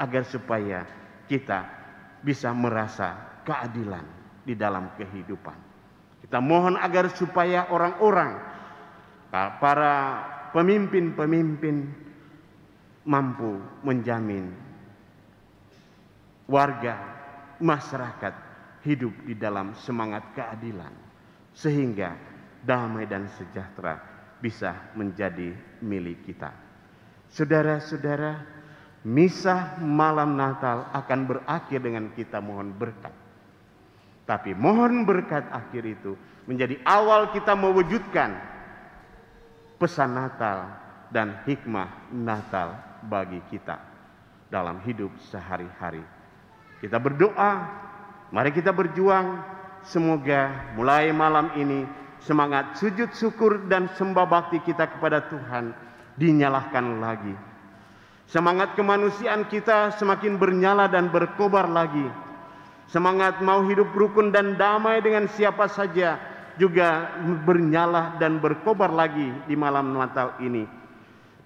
agar supaya kita bisa merasa keadilan di dalam kehidupan. Kita mohon agar supaya orang-orang, para pemimpin-pemimpin mampu menjamin warga, masyarakat hidup di dalam semangat keadilan, sehingga damai dan sejahtera bisa menjadi milik kita. Saudara-saudara, misa malam Natal akan berakhir dengan kita mohon berkat. Tapi mohon berkat akhir itu menjadi awal kita mewujudkan pesan Natal dan hikmah Natal bagi kita dalam hidup sehari-hari. Kita berdoa, mari kita berjuang. Semoga mulai malam ini semangat sujud syukur dan sembah bakti kita kepada Tuhan dinyalakan lagi. Semangat kemanusiaan kita semakin bernyala dan berkobar lagi. Semangat mau hidup rukun dan damai dengan siapa saja juga bernyala dan berkobar lagi di malam Natal ini.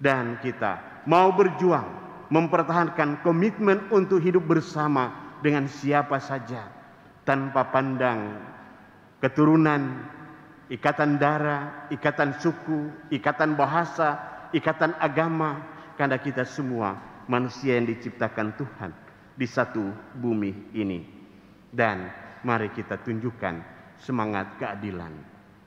Dan kita mau berjuang mempertahankan komitmen untuk hidup bersama dengan siapa saja tanpa pandang keturunan, ikatan darah, ikatan suku, ikatan bahasa, ikatan agama, karena kita semua manusia yang diciptakan Tuhan di satu bumi ini. Dan mari kita tunjukkan semangat keadilan,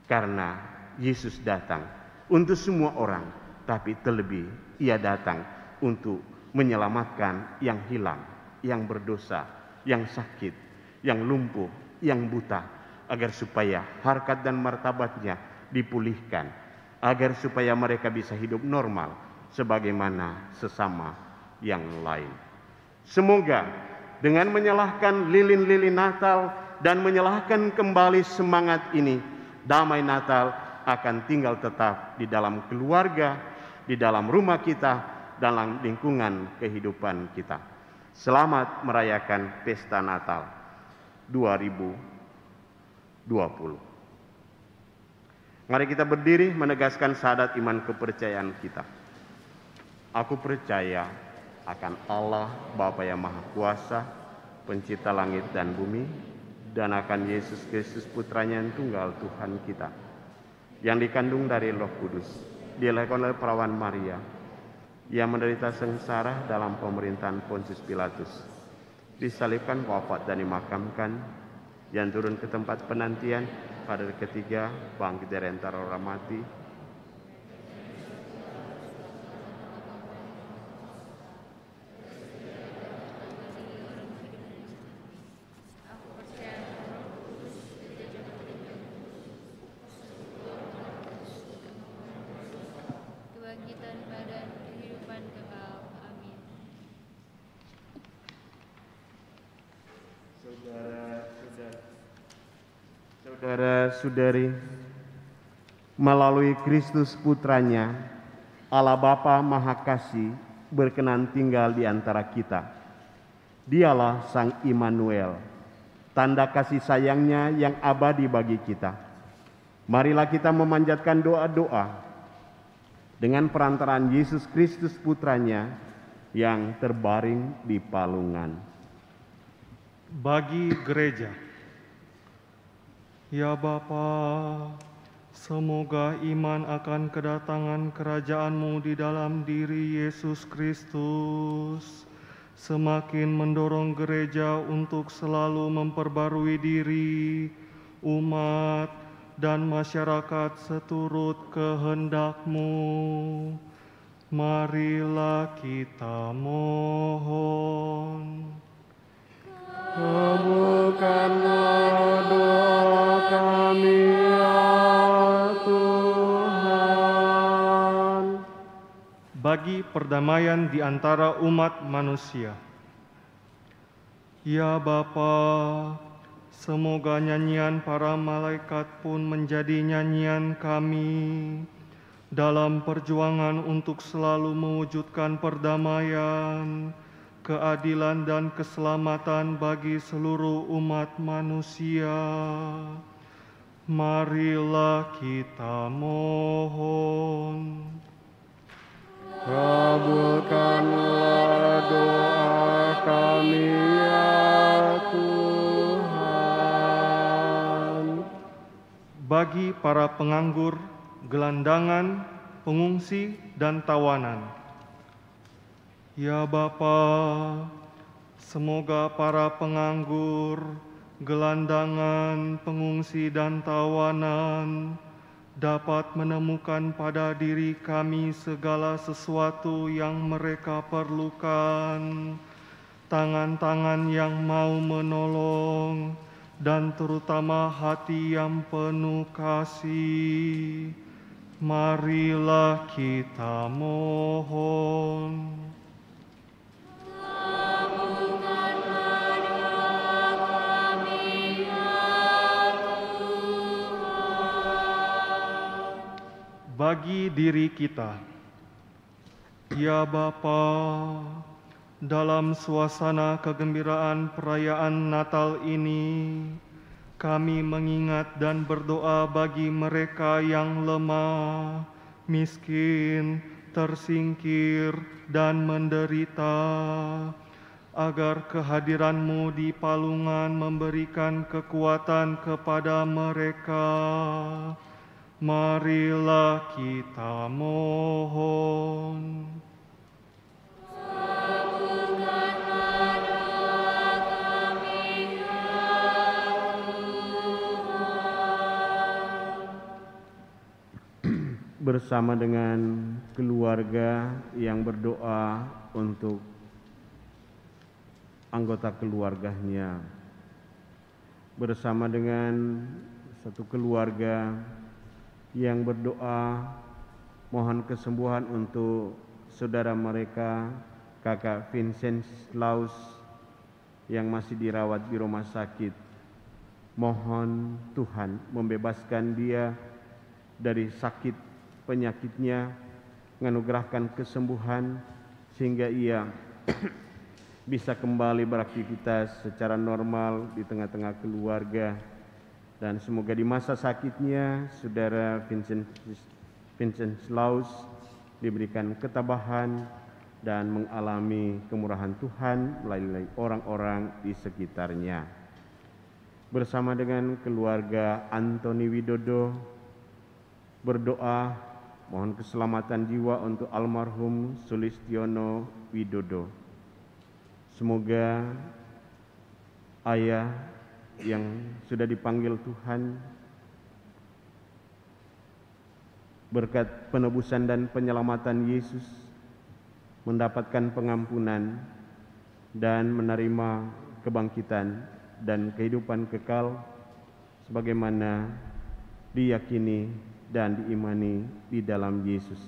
karena Yesus datang untuk semua orang, tapi terlebih Ia datang untuk menyelamatkan yang hilang, yang berdosa, yang sakit, yang lumpuh, yang buta, agar supaya harkat dan martabatnya dipulihkan, agar supaya mereka bisa hidup normal sebagaimana sesama yang lain. Semoga dengan menyalakan lilin-lilin Natal dan menyalakan kembali semangat ini, damai Natal akan tinggal tetap di dalam keluarga, di dalam rumah kita, dalam lingkungan kehidupan kita. Selamat merayakan Pesta Natal 2020. Mari kita berdiri menegaskan syahadat iman kepercayaan kita. Aku percaya akan Allah Bapa yang Maha Kuasa, Pencipta langit dan bumi, dan akan Yesus Kristus Putranya yang tunggal Tuhan kita, yang dikandung dari Roh Kudus, dilahirkan oleh perawan Maria, yang menderita sengsara dalam pemerintahan Pontius Pilatus, disalibkan, wafat dan dimakamkan, yang turun ke tempat penantian, pada hari ketiga bangkit dari antara orang mati, kebangkitan badan kehidupan kekal. Amin. Saudara-saudari, melalui Kristus Putranya, Allah Bapa Maha Kasih berkenan tinggal di antara kita. Dialah Sang Immanuel, tanda kasih sayangnya yang abadi bagi kita. Marilah kita memanjatkan doa-doa dengan perantaraan Yesus Kristus Putranya yang terbaring di palungan. Bagi gereja, ya Bapa, semoga iman akan kedatangan kerajaan-Mu di dalam diri Yesus Kristus semakin mendorong gereja untuk selalu memperbarui diri, umat, dan masyarakat seturut kehendak-Mu. Marilah kita mohon. Kabulkanlah doa kami ya Tuhan. Bagi perdamaian di antara umat manusia, ya Bapa, semoga nyanyian para malaikat pun menjadi nyanyian kami dalam perjuangan untuk selalu mewujudkan perdamaian, keadilan dan keselamatan bagi seluruh umat manusia. Marilah kita mohon. Kabulkanlah doa kami ya Tuhan. Bagi para penganggur, gelandangan, pengungsi, dan tawanan, ya Bapa, semoga para penganggur, gelandangan, pengungsi, dan tawanan dapat menemukan pada diri kami segala sesuatu yang mereka perlukan, tangan-tangan yang mau menolong, dan terutama hati yang penuh kasih. Marilah kita mohon. Bagi diri kita, ya Bapa, dalam suasana kegembiraan perayaan Natal ini, kami mengingat dan berdoa bagi mereka yang lemah, miskin, tersingkir, dan menderita, agar kehadiran-Mu di palungan memberikan kekuatan kepada mereka. Marilah kita mohon. Bersama dengan keluarga yang berdoa untuk anggota keluarganya, bersama dengan satu keluarga yang berdoa mohon kesembuhan untuk saudara mereka, kakak Vincent Laus yang masih dirawat di rumah sakit. Mohon Tuhan membebaskan dia dari sakit penyakitnya, menganugerahkan kesembuhan sehingga ia bisa kembali beraktivitas secara normal di tengah-tengah keluarga. Dan semoga di masa sakitnya saudara Vincent Laus diberikan ketabahan dan mengalami kemurahan Tuhan melalui orang-orang di sekitarnya. Bersama dengan keluarga Antoni Widodo berdoa mohon keselamatan jiwa untuk almarhum Sulistiono Widodo. Semoga ayah yang sudah dipanggil Tuhan berkat penebusan dan penyelamatan Yesus mendapatkan pengampunan dan menerima kebangkitan dan kehidupan kekal sebagaimana diyakini dan diimani di dalam Yesus.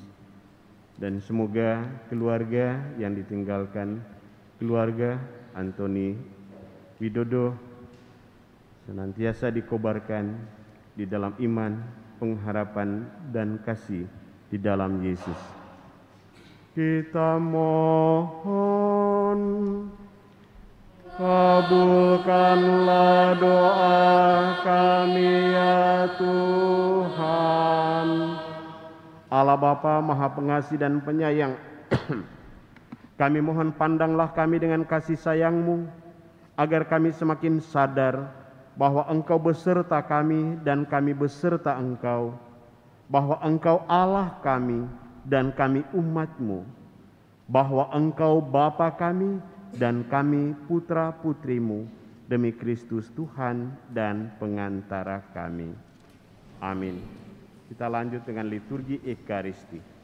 Dan semoga keluarga yang ditinggalkan, keluarga Antoni Widodo, senantiasa dikobarkan di dalam iman, pengharapan, dan kasih di dalam Yesus. Kita mohon, kabulkanlah doa kami ya Tuhan. Allah Bapa Maha Pengasih dan Penyayang, kami mohon pandanglah kami dengan kasih sayang-Mu, agar kami semakin sadar bahwa Engkau beserta kami dan kami beserta Engkau, bahwa Engkau Allah kami dan kami umat-Mu, bahwa Engkau Bapa kami dan kami putra-putrimu, demi Kristus Tuhan dan pengantara kami. Amin. Kita lanjut dengan liturgi Ekaristi.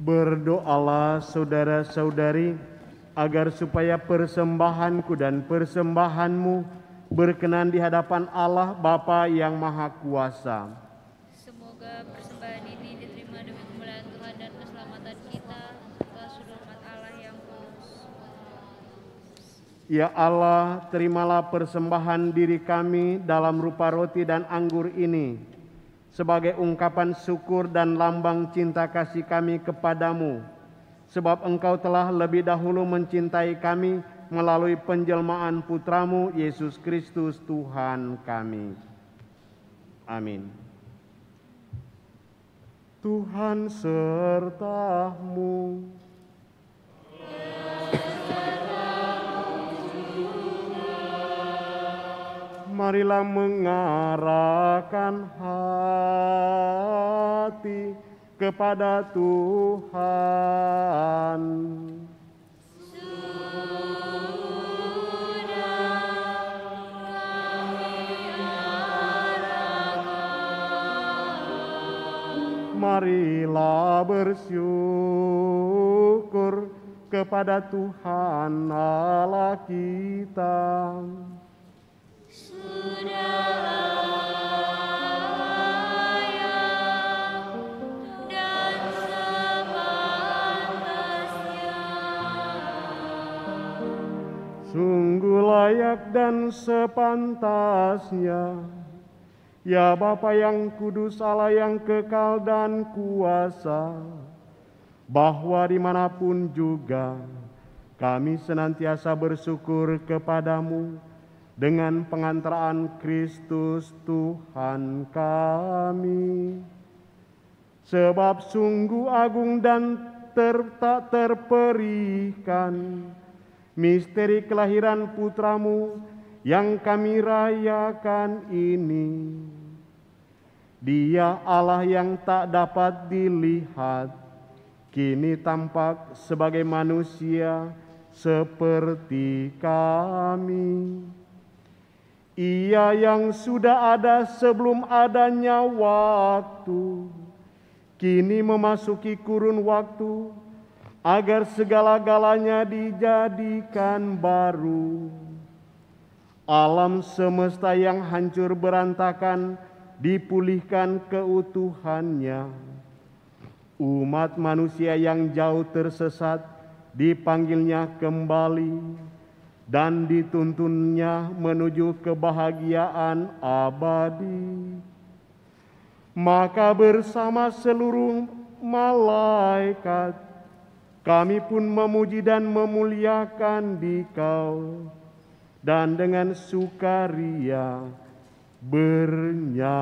Berdoalah saudara-saudari, agar supaya persembahanku dan persembahanmu berkenan di hadapan Allah Bapa yang Maha Kuasa. Semoga persembahan ini diterima demi kemuliaan Tuhan dan keselamatan kita, serta suri hormat Allah yang kudus. Ya Allah, terimalah persembahan diri kami dalam rupa roti dan anggur ini sebagai ungkapan syukur dan lambang cinta kasih kami kepadamu, sebab Engkau telah lebih dahulu mencintai kami melalui penjelmaan Putramu Yesus Kristus Tuhan kami. Amin. Tuhan sertamu. Marilah mengarahkan hati kepada Tuhan. Marilah bersyukur kepada Tuhan Allah kita. Sungguh layak dan sepantasnya, ya Bapa yang kudus, Allah yang kekal dan kuasa, bahwa dimanapun juga kami senantiasa bersyukur kepadamu dengan pengantaraan Kristus Tuhan kami. Sebab sungguh agung dan tak terperihkan misteri kelahiran Putramu yang kami rayakan ini. Dia Allah yang tak dapat dilihat, kini tampak sebagai manusia seperti kami. Ia yang sudah ada sebelum adanya waktu, kini memasuki kurun waktu, agar segala-galanya dijadikan baru. Alam semesta yang hancur berantakan dipulihkan keutuhannya. Umat manusia yang jauh tersesat dipanggilnya kembali dan dituntunnya menuju kebahagiaan abadi. Maka bersama seluruh malaikat kami pun memuji dan memuliakan Dikau, dan dengan sukaria bernyanyi.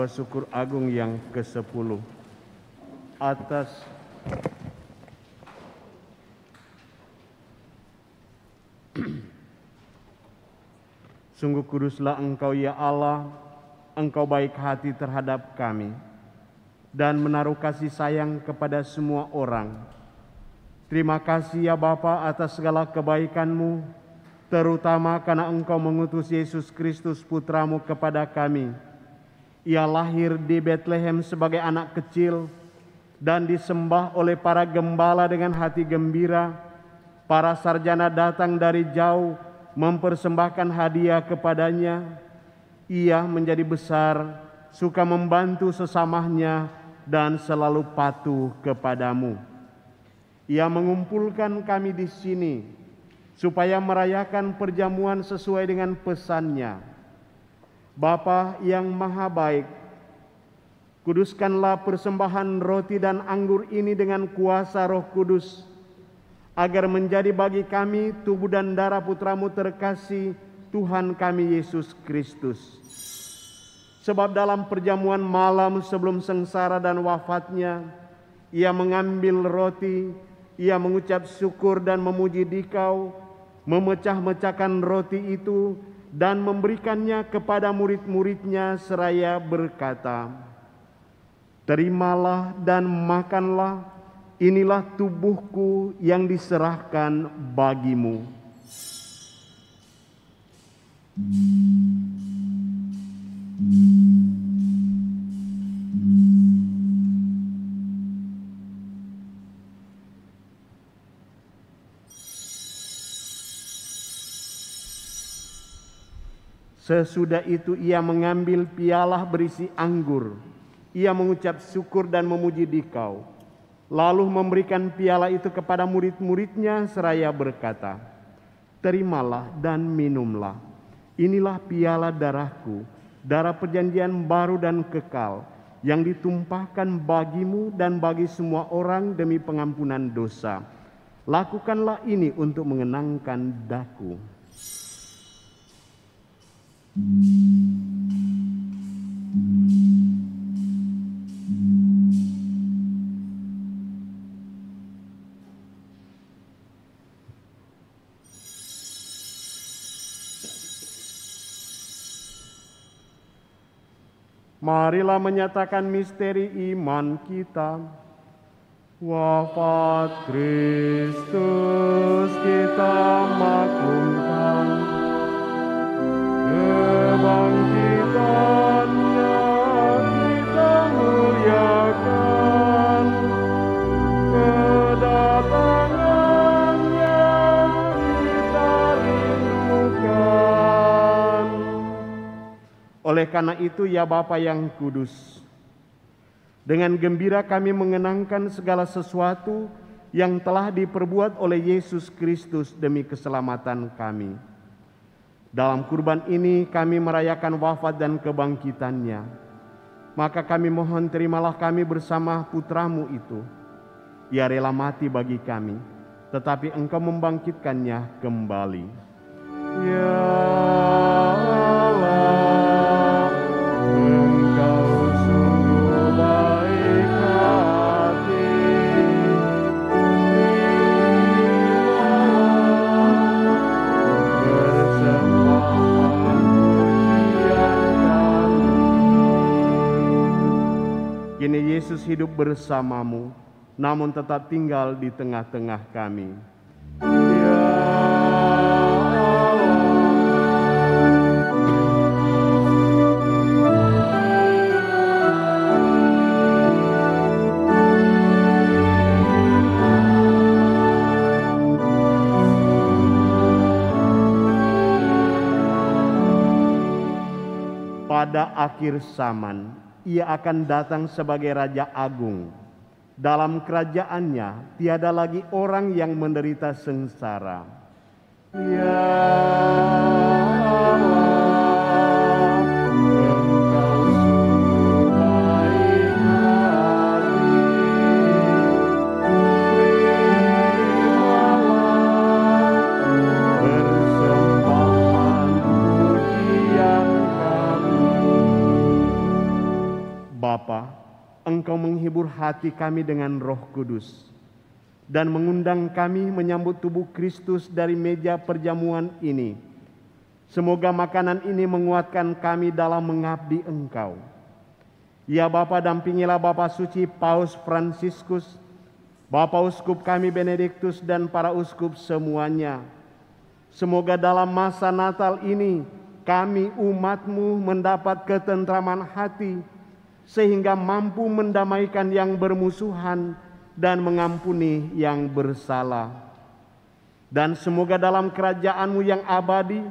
doa syukur agung yang ke-10. Atas sungguh kuduslah Engkau ya Allah, Engkau baik hati terhadap kami dan menaruh kasih sayang kepada semua orang. Terima kasih ya Bapa atas segala kebaikan-Mu, terutama karena Engkau mengutus Yesus Kristus Putra-Mu kepada kami. Ia lahir di Betlehem sebagai anak kecil dan disembah oleh para gembala dengan hati gembira. Para sarjana datang dari jauh mempersembahkan hadiah kepadanya. Ia menjadi besar, suka membantu sesamanya dan selalu patuh kepadamu. Ia mengumpulkan kami di sini supaya merayakan perjamuan sesuai dengan pesannya. Bapa yang maha baik, kuduskanlah persembahan roti dan anggur ini dengan kuasa Roh Kudus, agar menjadi bagi kami tubuh dan darah Putra-Mu terkasih, Tuhan kami Yesus Kristus. Sebab dalam perjamuan malam sebelum sengsara dan wafatnya, Ia mengambil roti, Ia mengucap syukur dan memuji Dikau, memecah-mecahkan roti itu dan memberikannya kepada murid-muridnya seraya berkata, "Terimalah dan makanlah, inilah tubuhku yang diserahkan bagimu." Sesudah itu ia mengambil pialah berisi anggur. Ia mengucap syukur dan memuji Dikau, lalu memberikan piala itu kepada murid-muridnya seraya berkata, "Terimalah dan minumlah. Inilah piala darahku, darah perjanjian baru dan kekal, yang ditumpahkan bagimu dan bagi semua orang demi pengampunan dosa. Lakukanlah ini untuk mengenangkan daku." Marilah menyatakan misteri iman kita. Wafat Kristus kita maklumkan, kebangkitannya kita muliakan, kedatangannya kita rindukan. Oleh karena itu ya Bapa yang kudus, dengan gembira kami mengenangkan segala sesuatu yang telah diperbuat oleh Yesus Kristus demi keselamatan kami. Dalam kurban ini kami merayakan wafat dan kebangkitannya. Maka kami mohon terimalah kami bersama Putra-Mu itu. Ia rela mati bagi kami, tetapi Engkau membangkitkannya kembali. Ya Allah, Engkau sungguh baik hati. Kini Yesus hidup bersamamu, namun tetap tinggal di tengah-tengah kami. Ya pada akhir zaman, Ia akan datang sebagai Raja Agung. Dalam kerajaannya tiada lagi orang yang menderita sengsara. Ya Allah, Engkau sungguh baik hati. Terimalah persembahan pujian kami. menghibur hati kami dengan Roh Kudus dan mengundang kami menyambut tubuh Kristus dari meja perjamuan ini. Semoga makanan ini menguatkan kami dalam mengabdi Engkau. Ya Bapa, dampingilah Bapa Suci Paus Fransiskus, Bapak Uskup kami Benediktus dan para uskup semuanya. Semoga dalam masa Natal ini kami umat-Mu mendapat ketentraman hati sehingga mampu mendamaikan yang bermusuhan dan mengampuni yang bersalah. Dan semoga dalam kerajaan-Mu yang abadi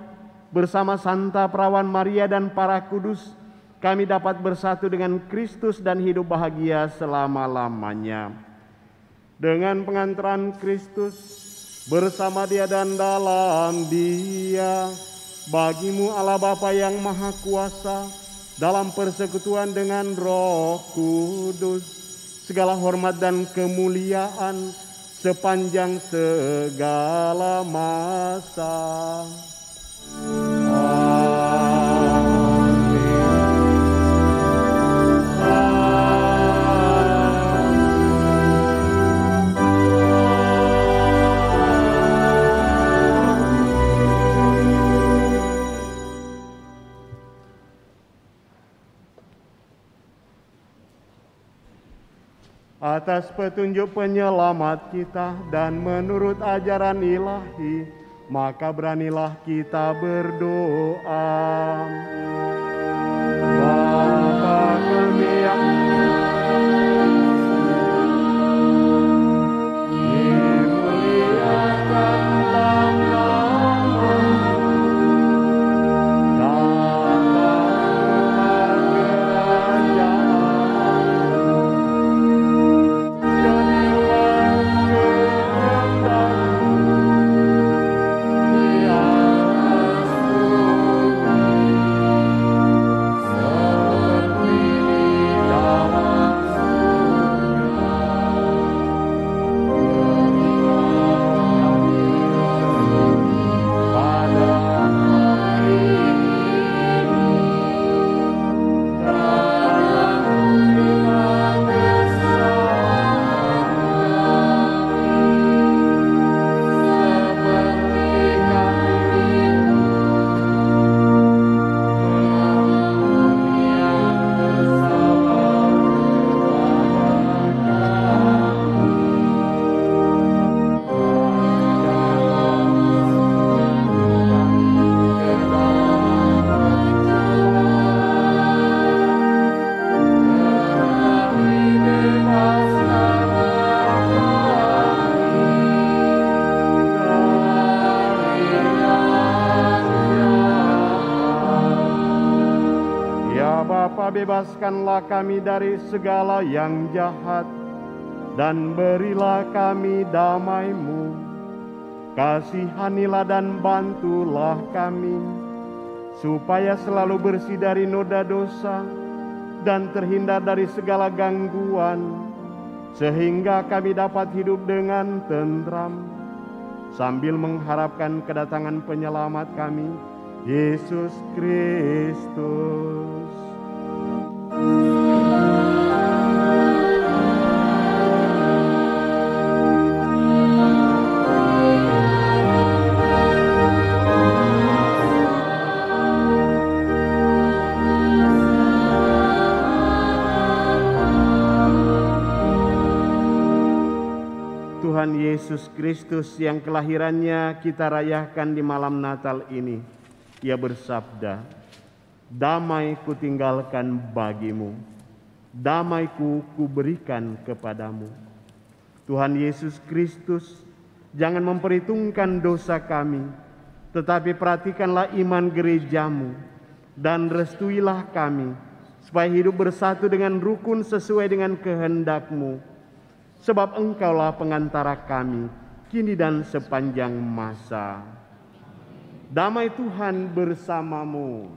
bersama Santa Perawan Maria dan para kudus kami dapat bersatu dengan Kristus dan hidup bahagia selama-lamanya. Dengan pengantaran Kristus bersama Dia dan dalam Dia, bagi-Mu Allah Bapa yang Maha Kuasa, dalam persekutuan dengan Roh Kudus, segala hormat dan kemuliaan sepanjang segala masa. Atas petunjuk penyelamat kita dan menurut ajaran ilahi, maka beranilah kita berdoa. Bapa kami yang dimuliakan namamu, datanglah kerajaanmu, jadilah kehendakmu di atas bumi seperti di dalam surga. Pada hari ini dalam terima kesalahan seperti kami yang bersalah Ya Bapa, bebaskanlah kami dari segala yang jahat dan berilah kami damai-Mu. Kasihanilah dan bantulah kami supaya selalu bersih dari noda dosa dan terhindar dari segala gangguan, sehingga kami dapat hidup dengan tentram sambil mengharapkan kedatangan penyelamat kami, Yesus Kristus. Tuhan Yesus Kristus yang kelahirannya kita rayakan di malam Natal ini, Ia bersabda, "Damai kutinggalkan bagimu, damaiku kuberikan kepadamu." Tuhan Yesus Kristus, jangan memperhitungkan dosa kami, tetapi perhatikanlah iman gereja-Mu dan restuilah kami supaya hidup bersatu dengan rukun sesuai dengan kehendak-Mu. Sebab Engkaulah pengantara kami, kini dan sepanjang masa. Damai Tuhan bersamamu.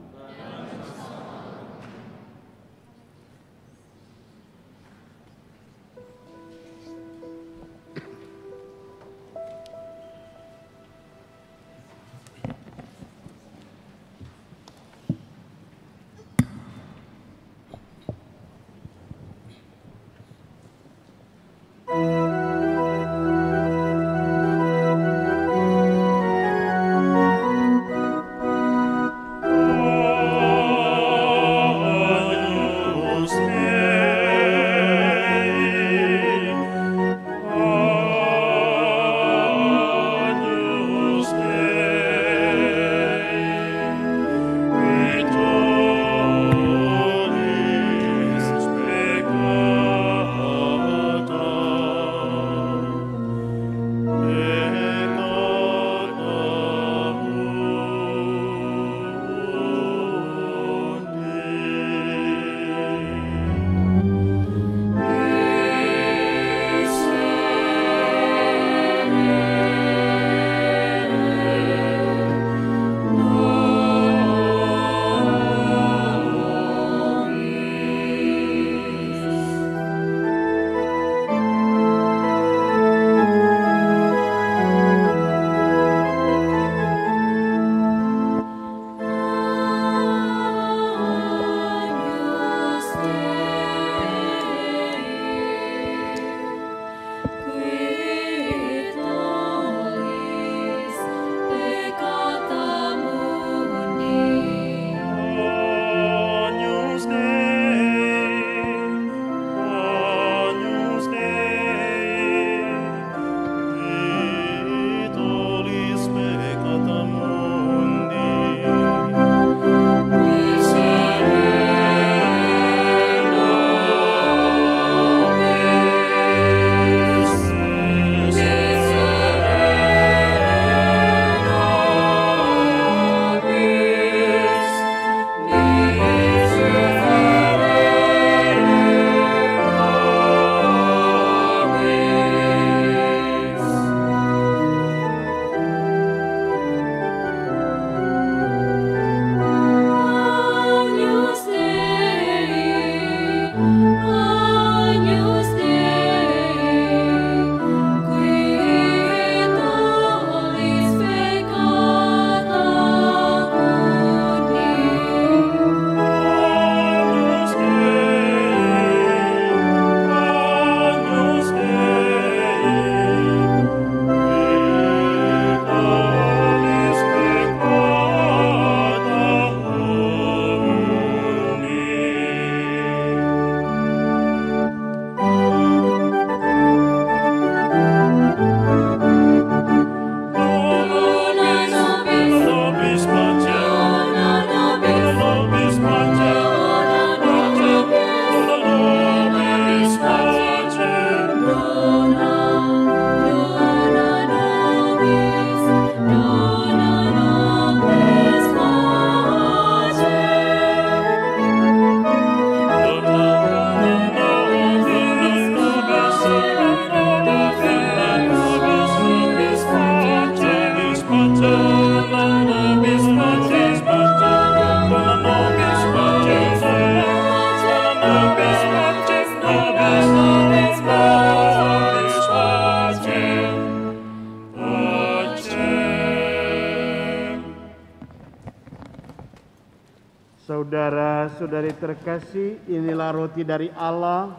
Saudara-saudari terkasih, inilah roti dari Allah,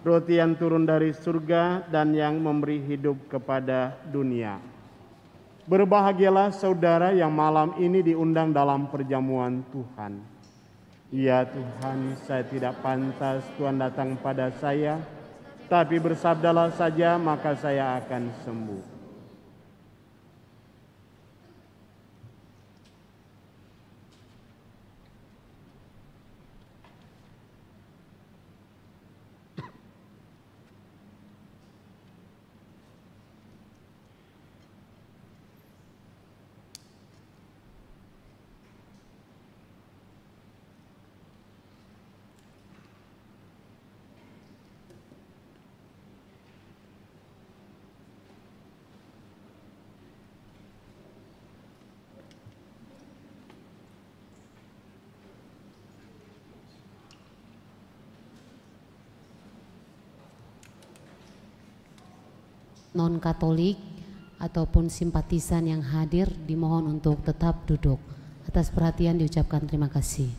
roti yang turun dari surga dan yang memberi hidup kepada dunia. Berbahagialah saudara yang malam ini diundang dalam perjamuan Tuhan. Ya Tuhan, saya tidak pantas Tuhan datang pada saya, tapi bersabdalah saja maka saya akan sembuh. Non-Katolik ataupun simpatisan yang hadir dimohon untuk tetap duduk. Atas perhatian diucapkan terima kasih.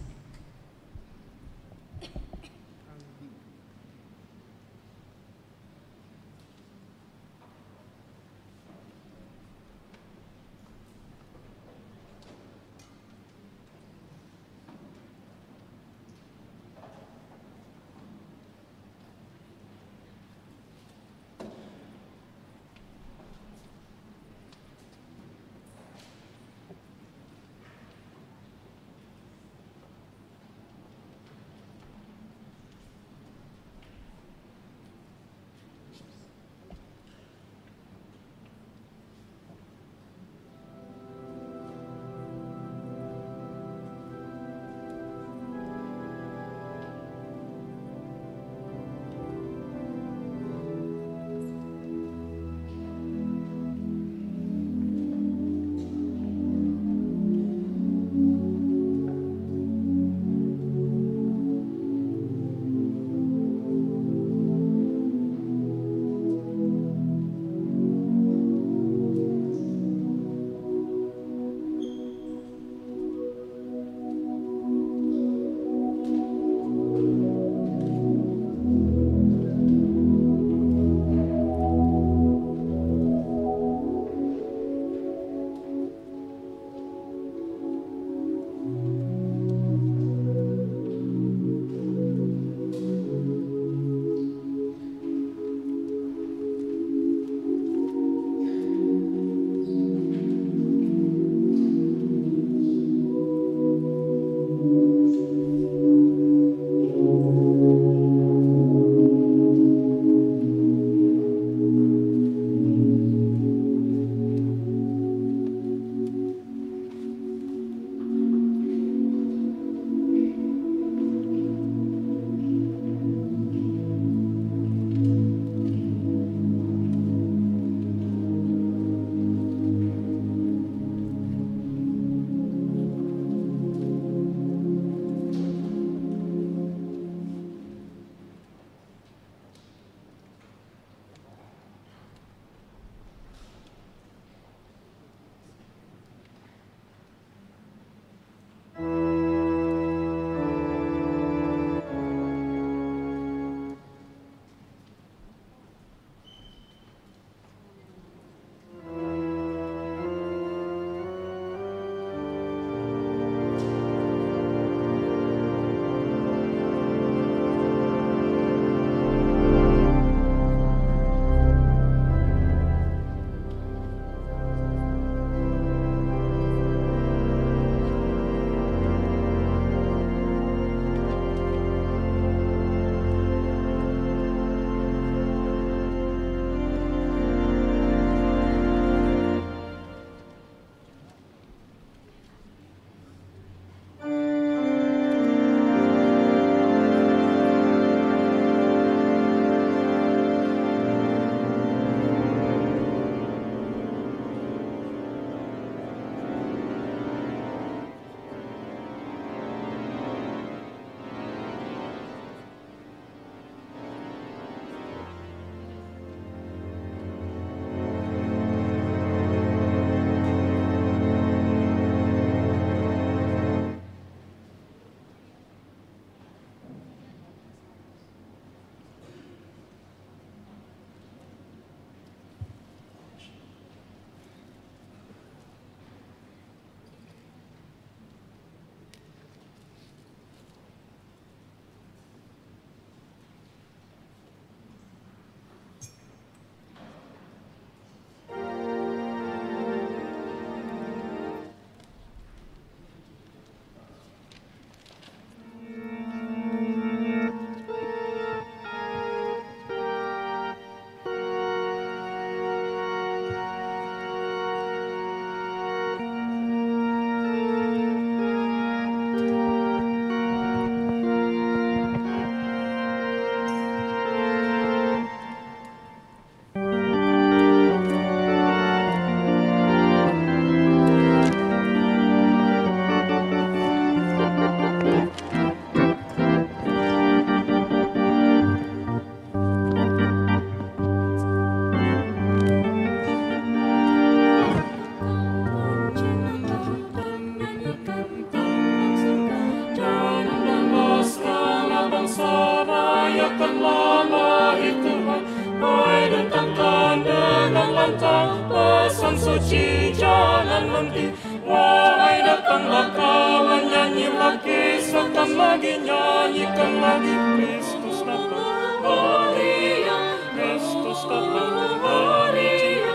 lantang pesan suci jangan henti. Wahai datanglah kawan, nyanyilah kisahkan lagi, nyanyikan lagi. Kristus datang, Maria, Kristus datang, Maria.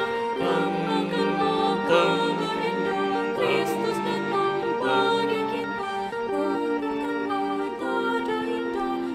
Kristus datang bagi kita,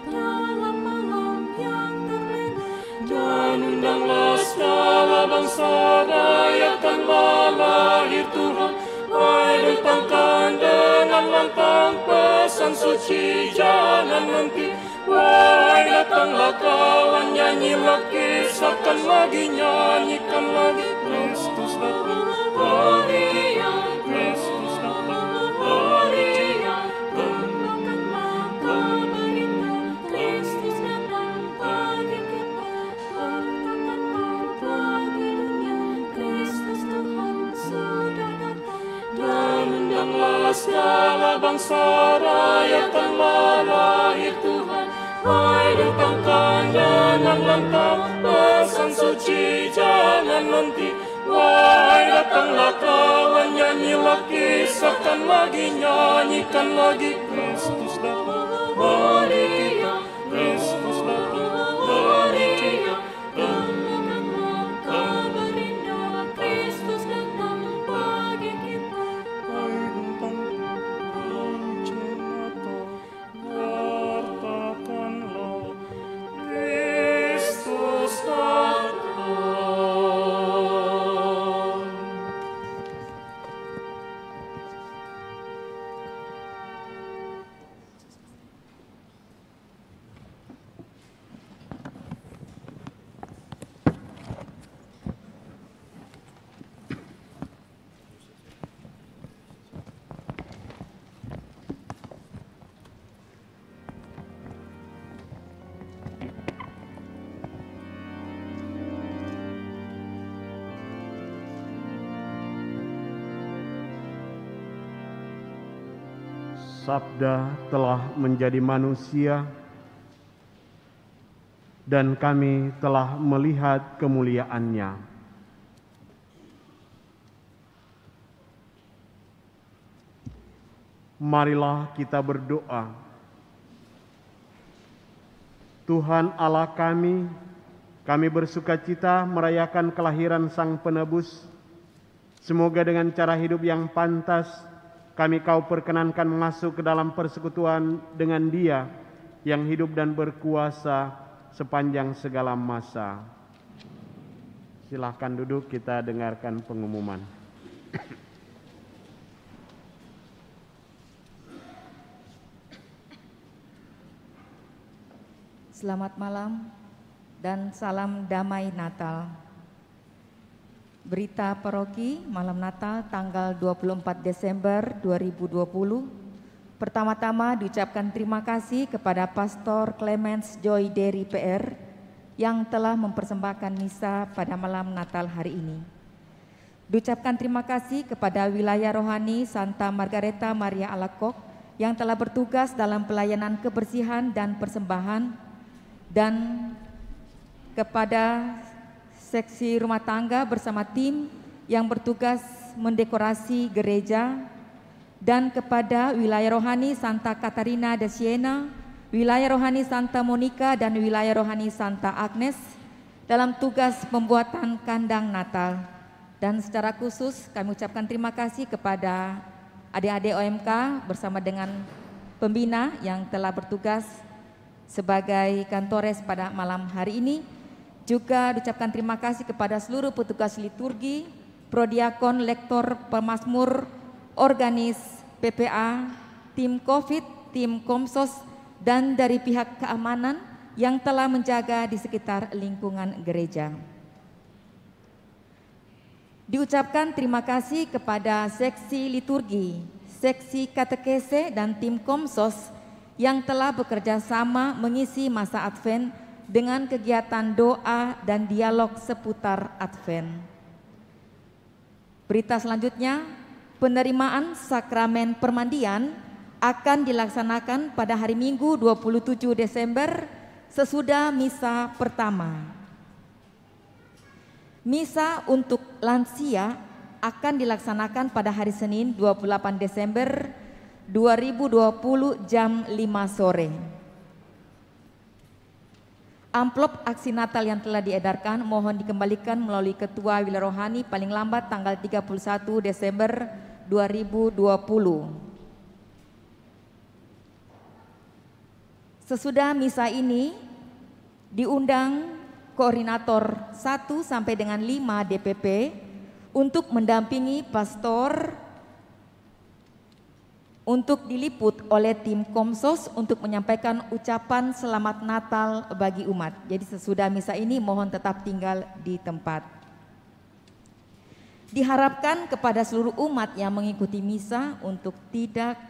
dalam malam yang terlena. Dan undanglah segala bangsa, rayakanlah lahir Tuhan. Hai datangkan dengan lantang pesan suci jangan henti. Wahai datanglah kawan, nyanyilah kisahkan lagi, nyanyikan lagi. Kristus datang, Maria, Kristus datang, Maria. Bawakanlah kabar indah, Kristus datang bagi kita. Katakanlah bagi dunia, Kristus Tuhan sudah datang. Dan undanglah segala bangsa, rayakanlah lahir Tuhan. Hai datangkan dengan lantang pesan suci jangan henti. Wahai datanglah kawan, nyanyilah kisahkan lagi, nyanyikan lagi. Kristus datang, Maria, Kristus datang, Maria. Bawakanlah kabar indah, Kristus datang bagi kita. Hai bentang lonceng mata, katakanlah Kristus datang. Sabda telah menjadi manusia dan kami telah melihat kemuliaannya. Marilah kita berdoa. Tuhan Allah kami bersukacita merayakan kelahiran Sang Penebus. Semoga dengan cara hidup yang pantas, kami Kau perkenankan masuk ke dalam persekutuan dengan Dia yang hidup dan berkuasa sepanjang segala masa. Silahkan duduk, kita dengarkan pengumuman. Selamat malam dan salam damai Natal. Berita paroki malam Natal tanggal 24 Desember 2020. Pertama-tama diucapkan terima kasih kepada Pastor Clemens Joy Derry PR yang telah mempersembahkan misa pada malam Natal hari ini. Diucapkan terima kasih kepada wilayah rohani Santa Margareta Maria Alacoque yang telah bertugas dalam pelayanan kebersihan dan persembahan, dan kepada seksi rumah tangga bersama tim yang bertugas mendekorasi gereja, dan kepada wilayah rohani Santa Catarina de Siena, wilayah rohani Santa Monica, dan wilayah rohani Santa Agnes dalam tugas pembuatan kandang Natal. Dan secara khusus kami ucapkan terima kasih kepada adik-adik OMK bersama dengan pembina yang telah bertugas sebagai kantores pada malam hari ini. Juga diucapkan terima kasih kepada seluruh petugas liturgi, prodiakon, lektor, pemazmur, organis, PPA, tim COVID, tim Komsos, dan dari pihak keamanan yang telah menjaga di sekitar lingkungan gereja. Diucapkan terima kasih kepada seksi liturgi, seksi katekese, dan tim Komsos yang telah bekerja sama mengisi masa Advent dengan kegiatan doa dan dialog seputar Advent. Berita selanjutnya, penerimaan sakramen permandian akan dilaksanakan pada hari Minggu 27 Desember sesudah misa pertama. Misa untuk lansia akan dilaksanakan pada hari Senin 28 Desember 2020 jam 5 sore. Amplop aksi Natal yang telah diedarkan mohon dikembalikan melalui Ketua Wilayah Rohani paling lambat tanggal 31 Desember 2020. Sesudah misa ini diundang koordinator 1 sampai dengan 5 DPP untuk mendampingi pastor untuk diliput oleh tim Komsos untuk menyampaikan ucapan selamat Natal bagi umat. Jadi sesudah misa ini mohon tetap tinggal di tempat. Diharapkan kepada seluruh umat yang mengikuti misa untuk tidak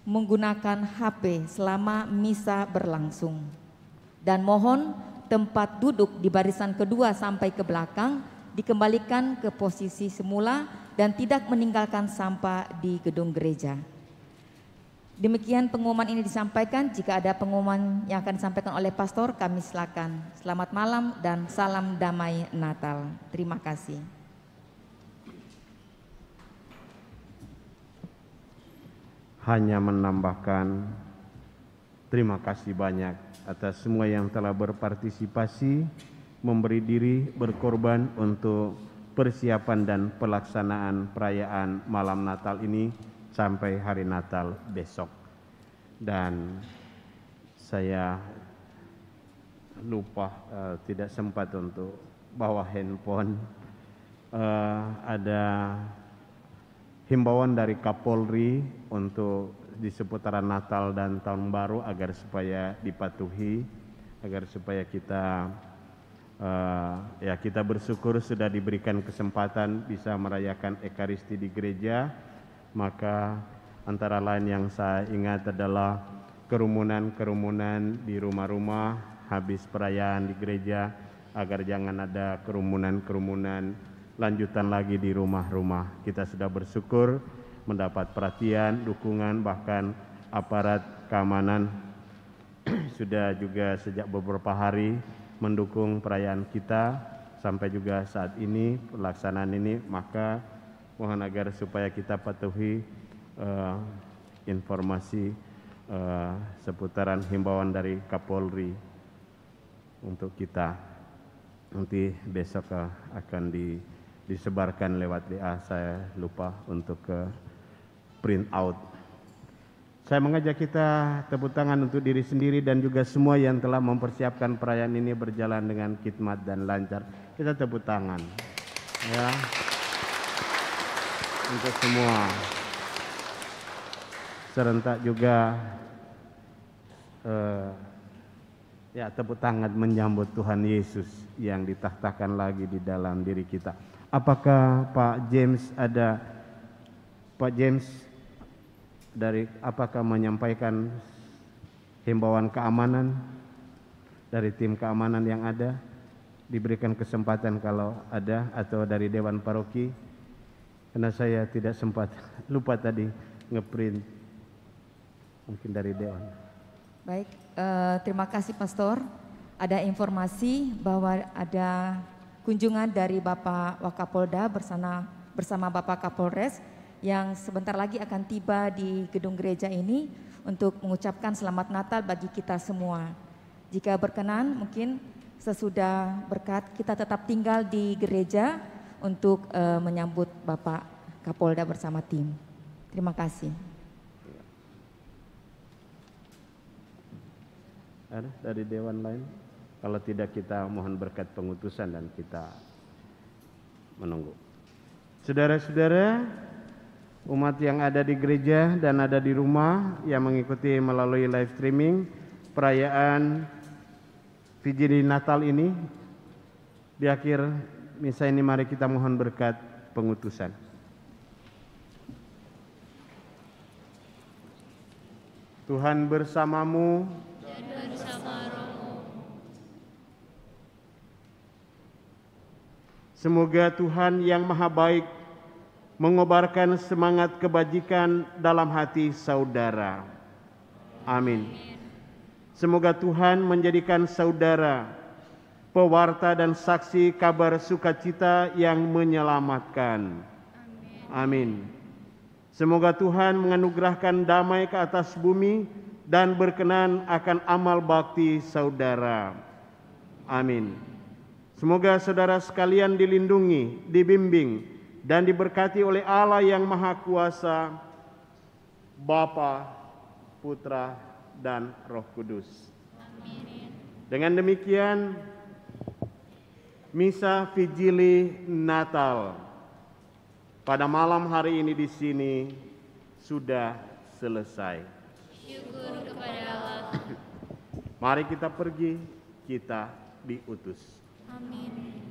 menggunakan HP selama misa berlangsung. Dan mohon tempat duduk di barisan kedua sampai ke belakang dikembalikan ke posisi semula dan tidak meninggalkan sampah di gedung gereja. Demikian pengumuman ini disampaikan. Jika ada pengumuman yang akan disampaikan oleh pastor, kami silakan. Selamat malam dan salam damai Natal. Terima kasih. Hanya menambahkan terima kasih banyak atas semua yang telah berpartisipasi, memberi diri, berkorban untuk persiapan dan pelaksanaan perayaan malam Natal ini sampai hari Natal besok. Dan saya lupa tidak sempat untuk bawa handphone. Ada himbauan dari Kapolri untuk di seputaran Natal dan Tahun Baru agar supaya dipatuhi, agar supaya kita kita bersyukur sudah diberikan kesempatan bisa merayakan Ekaristi di gereja. Maka antara lain yang saya ingat adalah kerumunan-kerumunan di rumah-rumah habis perayaan di gereja, agar jangan ada kerumunan-kerumunan lanjutan lagi di rumah-rumah. Kita sudah bersyukur mendapat perhatian, dukungan, bahkan aparat keamanan sudah juga sejak beberapa hari mendukung perayaan kita sampai juga saat ini pelaksanaan ini. Maka mohon agar supaya kita patuhi informasi seputaran himbauan dari Kapolri untuk kita. Nanti besok akan disebarkan lewat WA, saya lupa untuk print out. Saya mengajak kita tepuk tangan untuk diri sendiri dan juga semua yang telah mempersiapkan perayaan ini berjalan dengan khidmat dan lancar. Kita tepuk tangan ya untuk semua. Serentak juga tepuk tangan menyambut Tuhan Yesus yang ditahtakan lagi di dalam diri kita. Apakah Pak James apakah menyampaikan himbauan keamanan dari tim keamanan yang ada? Diberikan kesempatan kalau ada, atau dari Dewan Paroki, karena saya tidak sempat, lupa tadi ngeprint, mungkin dari Dewan. Baik, terima kasih Pastor. Ada informasi bahwa ada kunjungan dari Bapak Wakapolda bersama Bapak Kapolres yang sebentar lagi akan tiba di gedung gereja ini untuk mengucapkan selamat Natal bagi kita semua. Jika berkenan, mungkin sesudah berkat kita tetap tinggal di gereja untuk menyambut Bapak Kapolda bersama tim. Terima kasih. Ada dari Dewan lain? Kalau tidak, kita mohon berkat pengutusan dan kita menunggu. Saudara-saudara, umat yang ada di gereja dan ada di rumah yang mengikuti melalui live streaming perayaan Vigili Natal ini, di akhir misa ini mari kita mohon berkat pengutusan. Tuhan bersamamu dan bersama rohmu. Semoga Tuhan yang Maha Baik mengobarkan semangat kebajikan dalam hati saudara. Amin. Semoga Tuhan menjadikan saudara pewarta dan saksi kabar sukacita yang menyelamatkan. Amin. Semoga Tuhan menganugerahkan damai ke atas bumi dan berkenan akan amal bakti saudara. Amin. Semoga saudara sekalian dilindungi, dibimbing, dan diberkati oleh Allah yang Maha Kuasa, Bapa, Putra, dan Roh Kudus. Dengan demikian, Misa Vigili Natal pada malam hari ini di sini sudah selesai. Syukur kepada Allah. Mari kita pergi, kita diutus. Amin.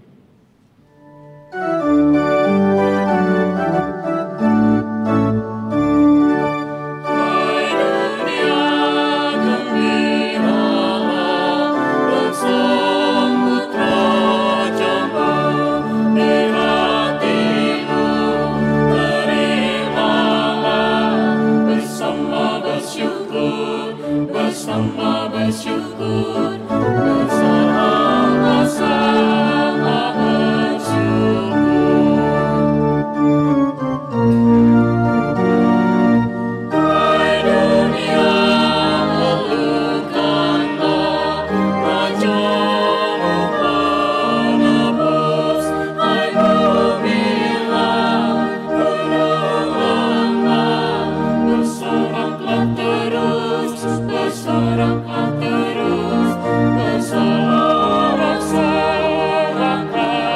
Bersama bersyukur, bersama-sama bersyukur. Hai dunia, lalukanlah rajamu penebus. Hai bumilah, gunung-gununglah, bersoraklah terus, bersoraklah terus, bersorak-soraklah terus.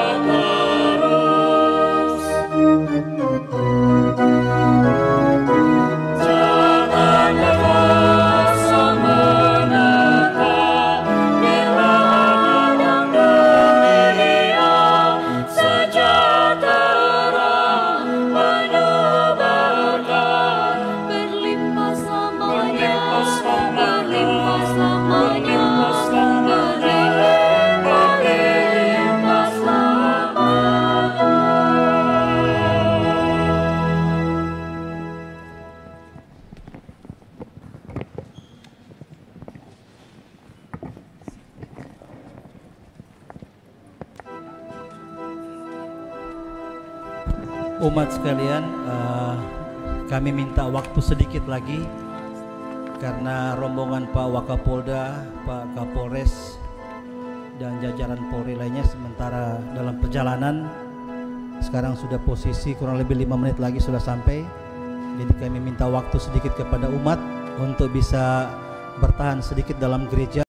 Janganlah rasa menata bila orang dunia sejahtera penuh berkah, berlimpah selamanya, berlimpah selamanya, berlimpah selamanya. Umat sekalian, kami minta waktu sedikit lagi karena rombongan Pak Wakapolda, Pak Kapolres, dan jajaran Polri lainnya sementara dalam perjalanan. Sekarang sudah posisi kurang lebih 5 menit lagi sudah sampai. Jadi kami minta waktu sedikit kepada umat untuk bisa bertahan sedikit dalam gereja.